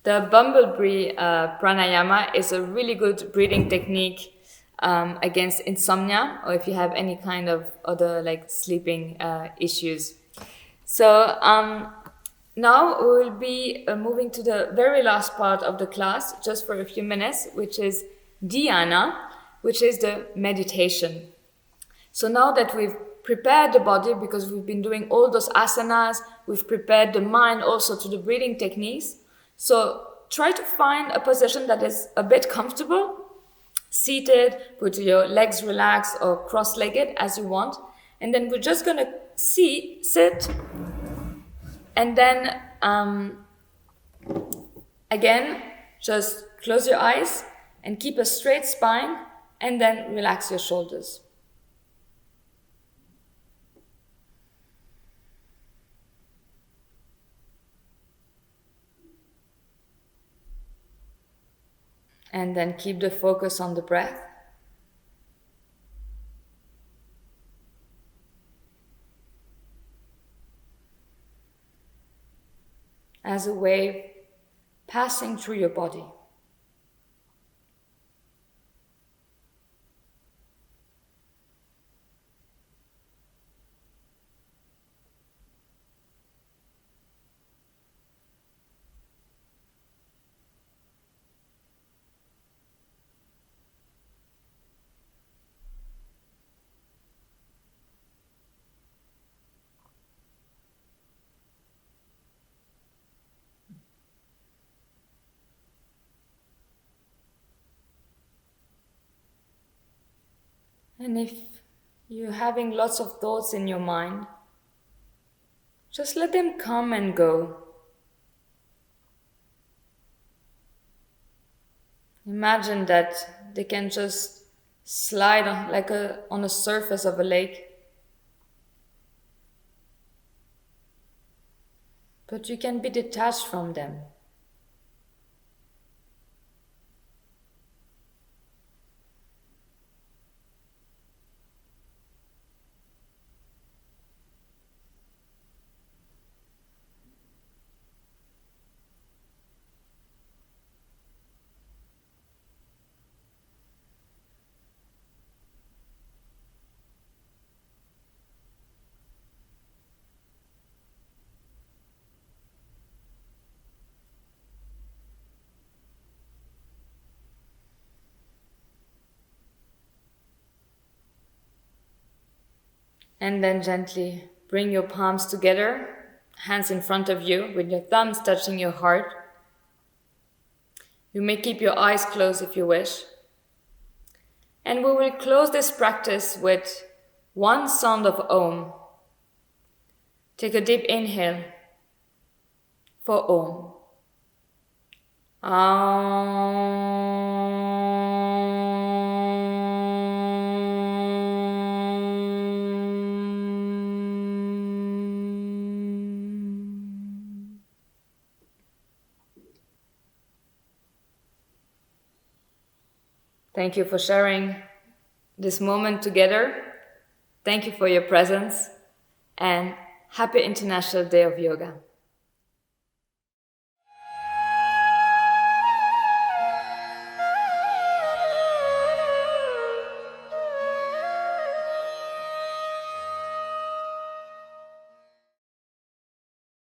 The bumblebee pranayama is a really good breathing technique against insomnia, or if you have any kind of other like sleeping issues. So now we will be moving to the very last part of the class, just for a few minutes, which is dhyana, which is the meditation. So now that we've prepared the body, because we've been doing all those asanas, we've prepared the mind also to the breathing techniques. So try to find a position that is a bit comfortable, seated, put your legs relaxed or cross-legged as you want. And then we're just going to sit, and then again, just close your eyes and keep a straight spine, and then relax your shoulders. And then keep the focus on the breath. As a wave passing through your body. And if you're having lots of thoughts in your mind, just let them come and go. Imagine that they can just slide on the surface of a lake. But you can be detached from them. And then gently bring your palms together, hands in front of you, with your thumbs touching your heart. You may keep your eyes closed if you wish. And we will close this practice with one sound of Om. Take a deep inhale for Om. Thank you for sharing this moment together. Thank you for your presence, and happy International Day of Yoga.